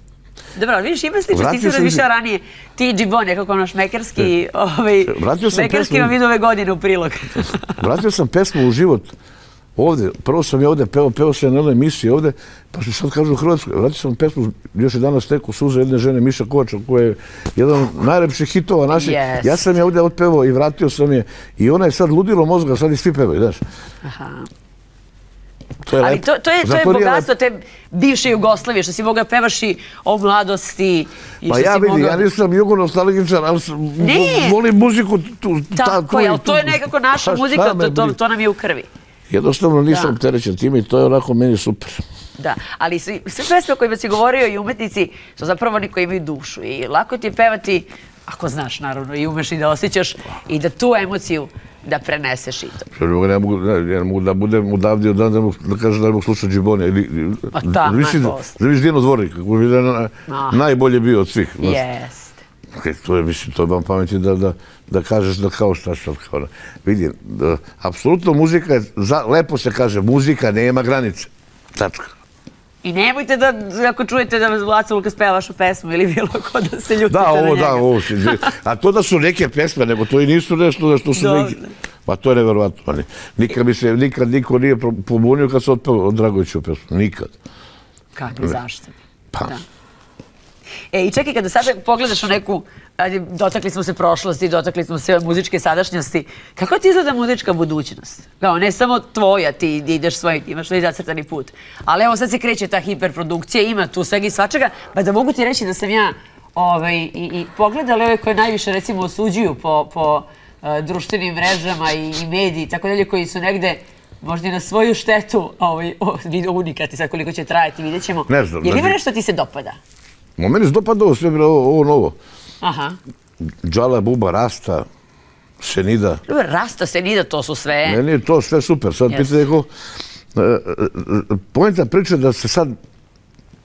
Speaker 1: Dobro, vidiš, ima slično, ti si razmišljao ranije, ti Džibone, kako ono šmekarski, šmekarski vam ide ove godine u prilog.
Speaker 2: Vratio sam pesmu u život. Ovde, prvo sam ja ovde pevao sam na jednoj emisiji ovde, pa što sad kažu u Hrvatskoj, vratio sam pesmu, još je danas teku suze jedne žene, Miša Kovača, koja je jedan od najlepših hitova naših. Ja sam je ovde otpevao i vratio sam je i ona je sad ludilo mozga, sad i svi pevaju, znaš.
Speaker 1: Ali to je bogatstvo te bivše Jugoslavije, što si mogla pevaš i o mladosti.
Speaker 2: Pa ja vidi, ja nisam jugonostalgičan, ali volim muziku.
Speaker 1: Tako je, ali to je nekako naša muzika, to nam je u krvi.
Speaker 2: Jednostavno nisam opterećen time i to je onako meni super.
Speaker 1: Da, ali sve pesme o kojima si govorio i umetnici su zapravo oni koji imaju dušu i lako ti je pevati, ako znaš naravno i umeš i da osjećaš i da tu emociju da preneseš i to.
Speaker 2: Ja ne mogu da budem udavdio dan da kažem da ne mogu slušati Džibone.
Speaker 1: Pa da, najposle.
Speaker 2: Da viš Dino Dvornik, kako bi najbolje bio od svih.
Speaker 1: Jeste.
Speaker 2: To je, mislim, to je vam pameti da kažeš da kao šta što kao. Vidim, apsolutno muzika je, lepo se kaže, muzika nema granice. Tačka.
Speaker 1: I nemojte da, ako čujete da vas Vlaco Lukas peva vašu pesmu ili bilo ko da se ljutite na njega.
Speaker 2: Da, ovo. A to da su neke pesme, nego to i nisu nešto da što su neki. Pa to je neverovatno. Nikad niko nije pobunio kad se otpeo Dragoviću pesmu. Nikad.
Speaker 1: Kako i zašto? Pa. I čekaj, kada sada pogledaš u neku, dotakli smo se prošlosti, dotakli smo se muzičke sadašnjosti, kako ti izgleda muzička budućnost? Kao, ne samo tvoja, ti ideš svoj, imaš svoj zacrtani put, ali evo sad se kreće ta hiperprodukcija, ima tu svega i svačega, pa da mogu ti reći da sam ja i pogledala ove koje najviše recimo osuđuju po društvenim mrežama i mediji i tako dalje, koji su negde možda i na svoju štetu unikati, sad koliko će trajati, vidjet ćemo. Je li ima nešto ti se dopada?
Speaker 2: Meni se dopada sve ovo novo.
Speaker 1: Aha.
Speaker 2: Džala, Buba, Rasta, Senida.
Speaker 1: Rasta, Senida, to su sve...
Speaker 2: Meni je to sve super. Sad pitanje ko... Poenta priča da se sad,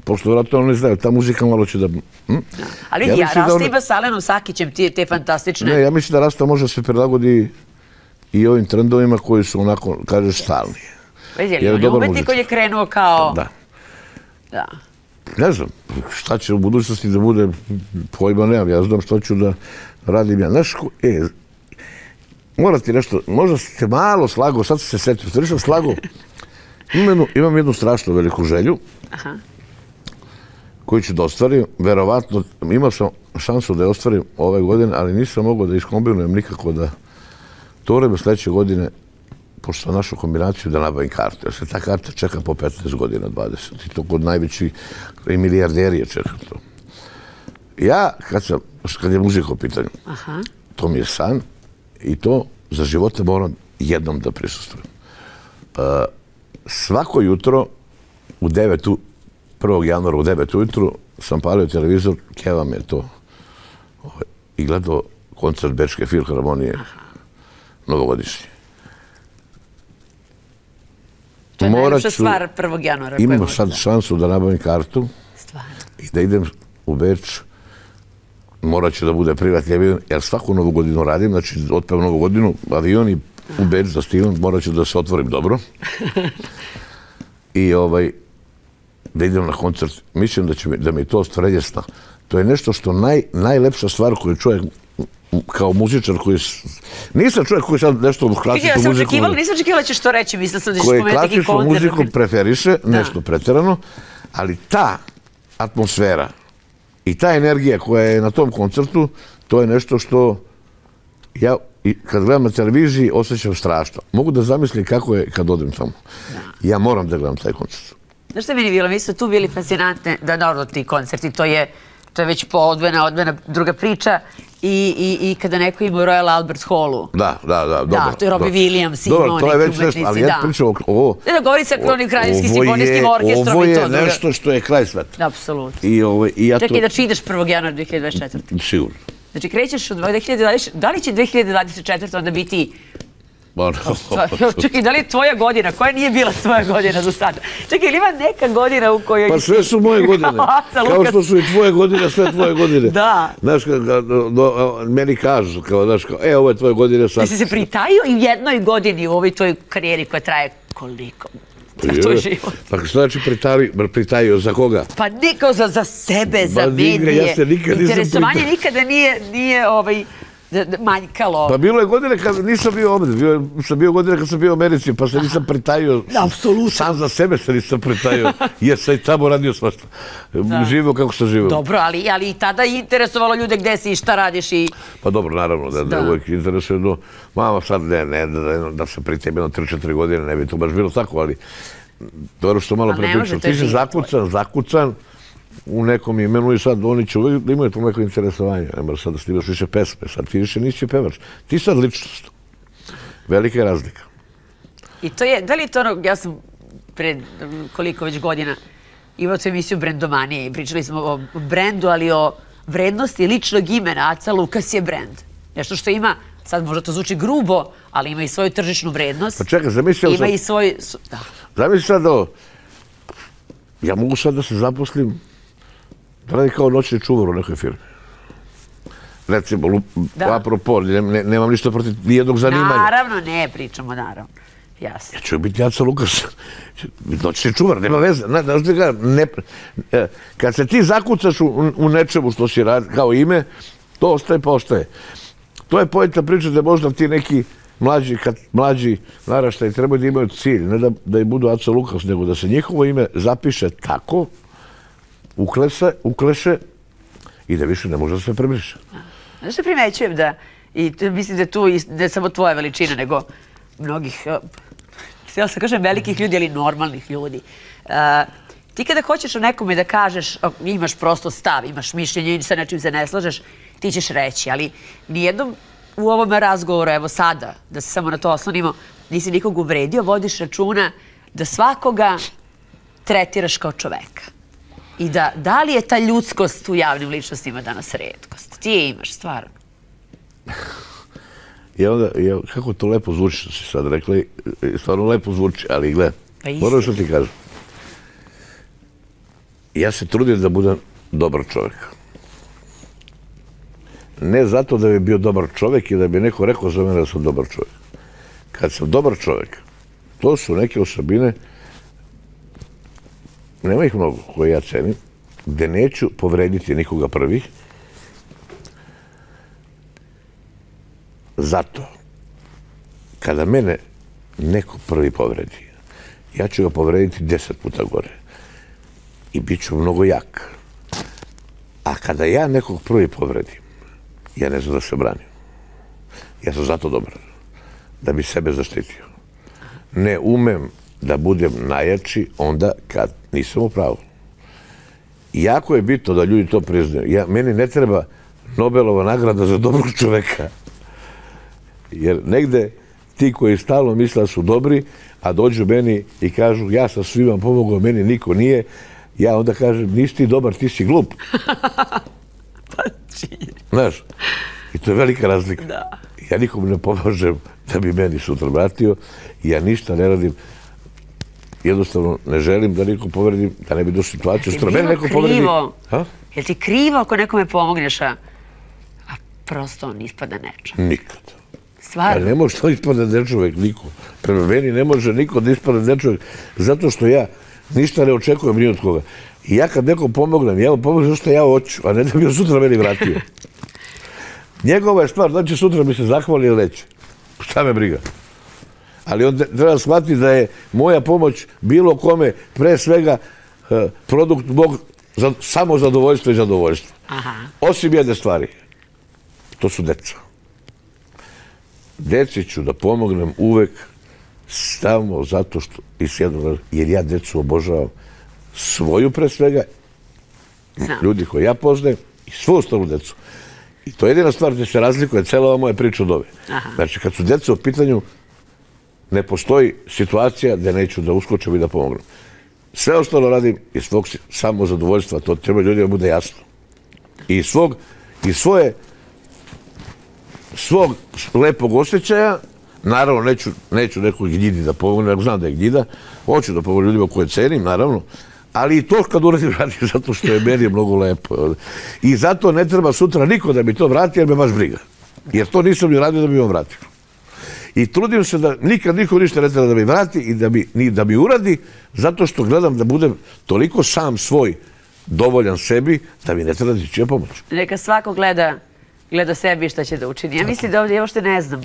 Speaker 2: pošto vratno oni znaju, ta muzika malo će da...
Speaker 1: Ali vidi, Rasta ima sa Alenom Sakićem, te fantastične...
Speaker 2: Ne, ja mislim da Rasta može se prilagodi i ovim trendovima koji su onako, kažeš, stalni.
Speaker 1: Vidi, on je umetnik koji je krenuo kao...
Speaker 2: Da.
Speaker 1: Da.
Speaker 2: Ne znam, šta će u budućnosti da bude, pojma nemam, ja znam što ću da radim ja. Znaš, mora ti nešto, možda se malo slagao, sad se setio, što nisam slagao, imam jednu strašno veliku želju, koju ću da ostvarim, verovatno, imao sam šansu da je ostvarim ove godine, ali nisam mogao da iskombinujem nikako da to vreme sledeće godine, pošto sam našao kombinaciju da nabavim kartu, jer se ta karta čeka po 15 godina, 20. I to kod najvećih i milijarderije čeka to. Ja, kad je muzika u pitanju, to mi je san i to za života moram jednom da prisustvujem. Svako jutro u 1. januara u 9 ujutru sam palio televizor, Keva me to i gledao koncert Bečke filharmonije novogodišnje.
Speaker 1: To je najljepša stvar 1. januara.
Speaker 2: Imam sad šansu da nabavim kartu i da idem u Beč. Morat ću da bude privatni avion, jer svaku novu godinu radim, znači otpevam novu godinu, avion i u Beč da stignem, morat ću da se otvorim dobro. I da idem na koncert. Mislim da mi je to ostvarenje sna. To je nešto što najlepša stvar koju čovjek kao muzičar koji... Nisam čovjek koji sad nešto u klasičnu muziku...
Speaker 1: Nisam očekivala da ćeš to reći, mislim sam da ćeš
Speaker 2: koji
Speaker 1: spomenuti neki koncert.
Speaker 2: klasičnu muziku preferiše, nešto preterano, ali ta atmosfera i ta energija koja je na tom koncertu, to je nešto što ja kad gledam na televiziji osjećam strašno. Mogu da zamislim kako je kad odem tamo. Ja moram da gledam taj koncert.
Speaker 1: Znaš što meni bilo? Mi su tu bili fascinantne, da naravno ti koncerti, to je već odvojena druga priča. I kada neko ima u Royal Albert Hallu.
Speaker 2: Da, dobro.
Speaker 1: Da, to je Robbie Williams,
Speaker 2: dobro, to je već nešto, ali ja pričam o ovo.
Speaker 1: Ne da govori sa onim kraljevskim simfonijskim orkestrom i to.
Speaker 2: Ovo je nešto što je kraj sveta.
Speaker 1: Apsolutno. Čekaj da čidaš 1. januara 2024.
Speaker 2: Sigurno.
Speaker 1: Znači krećeš od 2020, da li će 2024. onda biti... Čekaj, da li je tvoja godina? Koja nije bila tvoja godina do sada? Čekaj, ili ima neka godina u kojoj...
Speaker 2: Pa sve su moje godine. Kao što su i tvoje godine, sve tvoje godine.
Speaker 1: Da.
Speaker 2: Znaš, meni kažu, znaš, ovo je tvoje godine sad.
Speaker 1: Ti si se pritajio i u jednoj godini u ovoj tvojoj karijeri koja traje koliko? To je život.
Speaker 2: Pa što znači pritajio, za koga?
Speaker 1: Pa nikao za sebe, za medije. Interesovanje nikada nije manjkalo.
Speaker 2: Pa bilo je godine kad nisam bio ovdje. Sam bio godine kad sam bio u Americi, pa se nisam pritajio.
Speaker 1: Apsolutno.
Speaker 2: Sam za sebe se nisam pritajio. Jer sam i tamo radio svašta. Živio kako sam živio.
Speaker 1: Dobro, ali i tada je interesovalo ljude gde si i šta radiš i...
Speaker 2: Pa dobro, naravno, da je uvijek interesuje. Mama sad ne, da se pritajem jedno 3-4 godine, ne bi to baš bilo tako, ali dobro što malo prepričam. Ti si zakucan u nekom imenu i sad oni će uvijek da imaju to neko interesovanje. Ne mora sad da snimaš više pesme, sad ti više nisi pevač. Ti sad ličnost. Velika je razlika.
Speaker 1: I to je, da li je to ono, ja sam pred koliko već godina imao tu emisiju Brendomanije i pričali smo o brendu, ali o vrednosti ličnog imena. Aca Lukas je brend. Nešto što ima, sad možda to zvuči grubo, ali ima i svoju tržišnu vrednost.
Speaker 2: Pa čekaj, zamislio sam...
Speaker 1: Ima i svoj...
Speaker 2: Zamisli sad ovo. Ja mogu sad da se zaposlim da radi kao noćni čuvar u nekoj firmi. Recimo, apropo, nemam ništa protiv nijednog zanimanja.
Speaker 1: Naravno, ne pričamo, naravno. Jasno.
Speaker 2: Ja ću biti Aca Lukas. Noćni čuvar, nema veze. Kad se ti zakucaš u nečemu što si radi, kao ime, to ostaje pa ostaje. To je poenta priča da možda ti neki mlađi naraštaj trebaju da imaju cilj, ne da im budu Aca Lukas, nego da se njihovo ime zapiše tako, ukleše i da više ne može da se prebriše.
Speaker 1: Znaš što primećujem da, i mislim da je tu ne samo tvoja veličina, nego mnogih, htjela sam kažem velikih ljudi, ali normalnih ljudi. Ti kada hoćeš o nekome da kažeš, imaš prosto stav, imaš mišljenje i sa nečim se ne slažeš, ti ćeš reći, ali nijednom u ovom razgovoru, evo sada, da se samo na to oslonimo, nisi nikog uvredio, vodiš računa da svakoga tretiraš kao čoveka. I da li je ta ljudskost u javnim ličnostima danas retkost? Ti je imaš, stvarno.
Speaker 2: I onda, kako to lepo zvuči što si sad rekla, stvarno lepo zvuči, ali gledaj, moram što ti kažem. Ja se trudim da budem dobar čovjek. Ne zato da bi bio dobar čovjek i da bi neko rekao za mene da sam dobar čovjek. Kad sam dobar čovjek, to su neke osobine, nema ih mnogo koje ja cenim, gde neću povrediti nikoga prvih. Zato, kada mene neko prvi povredi, ja ću ga povrediti 10 puta gore. I bit ću mnogo jak. A kada ja nekog prvi povredim, ja ne znam da se branim. Ja sam zato dobar. Da bi sebe zaštitio. Ne umem da budem najjači onda kad nisam u pravu. Jako je bitno da ljudi to priznaju. Meni ne treba Nobelova nagrada za dobrog čoveka. Jer negde ti koji stalno misle da su dobri, a dođu meni i kažu ja sam svima pomogao, meni niko nije, ja onda kažem nisi ti dobar, ti si glup. Znaš, i to je velika razlika. Ja nikom ne pomažem da bi meni sutra vratio, ja ništa ne radim, jednostavno ne želim da nikom povredim, da ne bi došli situaciju.
Speaker 1: Je ti bilo krivo? Je ti krivo ako nekome pomogneš, a prosto on ispada nečovek?
Speaker 2: Nikad.
Speaker 1: Stvarno?
Speaker 2: Ne može to ispada nečovek, niko. Prema meni ne može niko da ispada nečovek, zato što ja ništa ne očekujem ni od koga. I ja kad nekom pomognem, ja vam pomognem što ja hoću, a ne da bi on sutra meni vratio. Njegova je stvar, da će sutra mi se zahvali ili neće. Šta me briga. Ali on treba shvatiti da je moja pomoć bilo kome pre svega produkt mog samo zadovoljstva i zadovoljstva. Osim jedne stvari. To su deca. Deci ću da pomognem uvek samo zato što, jer ja decu obožavam, svoju pre svega, ljudi koje ja poznajem i svu ostalu decu. I to je jedina stvar gdje se razlikuje cela ova moja priča od ove. Znači, kad su deca u pitanju, ne postoji situacija gdje neću da uskočem i da pomognem. Sve ostalo radim iz svog samozadovoljstva, to treba ljudima bude jasno. I svog lepog osjećaja, naravno neću nekog gnjidi da pomognem, znam da je gnjida, hoću da pomognem ljudima koje cenim, naravno, ali i to kad uradim radim zato što je meni mnogo lepo. I zato ne treba sutra niko da mi to vrati, jer me baš briga. Jer to nisam ni radio da mi on vratio. I trudim se da nikad niko ništa ne treba da mi vrati i da mi uradi, zato što gledam da budem toliko sam svoj dovoljan sebi, da mi ne treba da će pomoć.
Speaker 1: Neka svako gleda sebi šta će da učini. Ja mislim da ovdje, evo što ne znam,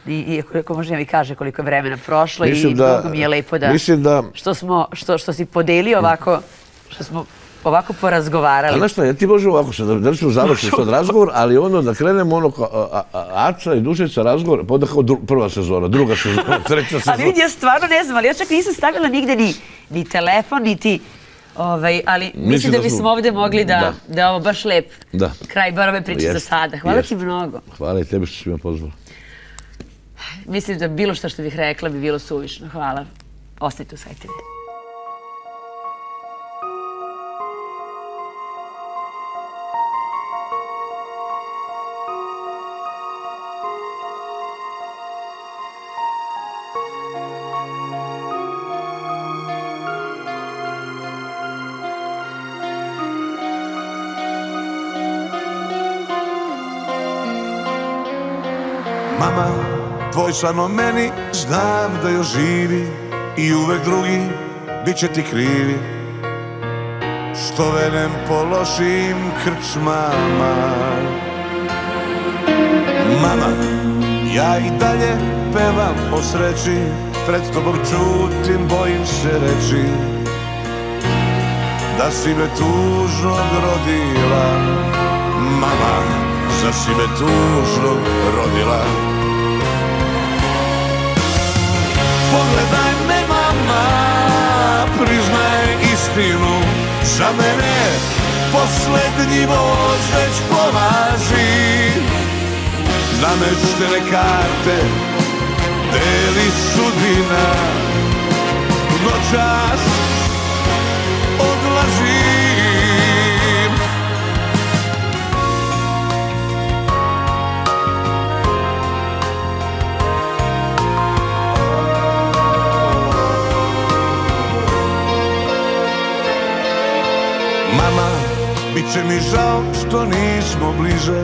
Speaker 1: i ako može mi kaže koliko je vremena prošlo i mnogo mi je lepo da što si podelio ovako, što smo ovako porazgovarali.
Speaker 2: A znaš šta, ja ti možemo ovako se da ćemo završiti sad razgovor, ali ono da krenemo ono kao Aca i Dušica razgovor, pa onda kao prva sezona, druga sezona, treća sezona.
Speaker 1: Ali vidi, ja stvarno ne znam, ali ja čak nisam stavila nigde ni telefon, niti... Ali mislim da bismo ovdje mogli da je ovo baš lep kraj bar ove priče za sada. Hvala ti mnogo.
Speaker 2: Hvala i tebi što si me pozvala.
Speaker 1: Mislim da bilo što bih rekla bi bilo suvišno. Hvala. Ostajte u Sajtine.
Speaker 3: Mama, tvoj san o meni znam da još živi i uvek drugi bit će ti krivi što venem po lošim krčmama. Mama, ja i dalje pevam o sreći, pred tobom čutim, bojim se reći da si me tužnog rodila. Mama, zar si me tužnog rodila? Pogledaj me, mama, priznaj istinu, za mene poslednji voz već polazi. Nameštene karte deli sudbina, noćas odlazim. Mama, bit će mi žao što nismo bliže,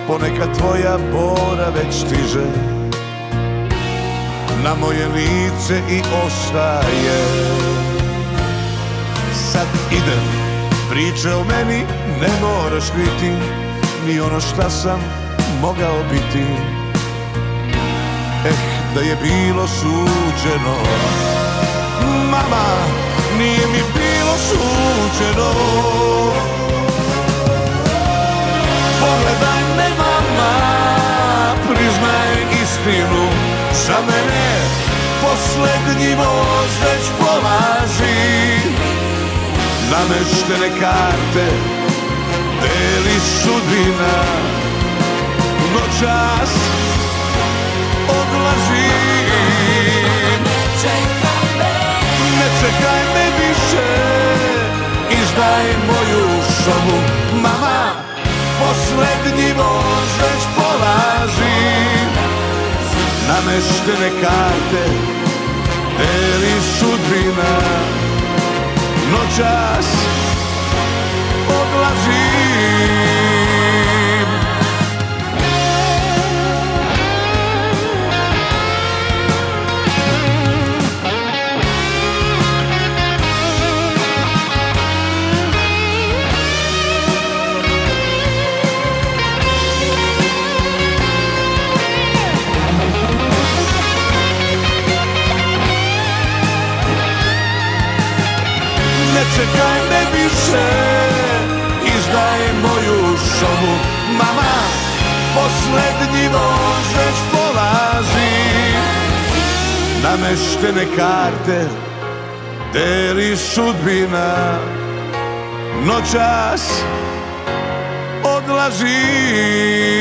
Speaker 3: ponekad tvoja bora već stiže na moje lice i ostaje. Sad idem, priče o meni ne moraš kriti, ni ono šta sam mogao biti. Da je bilo suđeno, mama, nije mi bilo suđeno. Pogledaj me, mama, priznaj istinu, za mene poslednji voz već polazi. Nameštene karte deli sudbina, noćas odlazim. Ne čekaj me više, izdaj moju sobu, mama, poslednji voz već polazi. Nameštene karte deli sudbina, noćas odlazim. čekaj me više, izdaj moju sobu. Mama, poslednji voz već polazi, nameštene karte deli sudbina, noćas odlazi.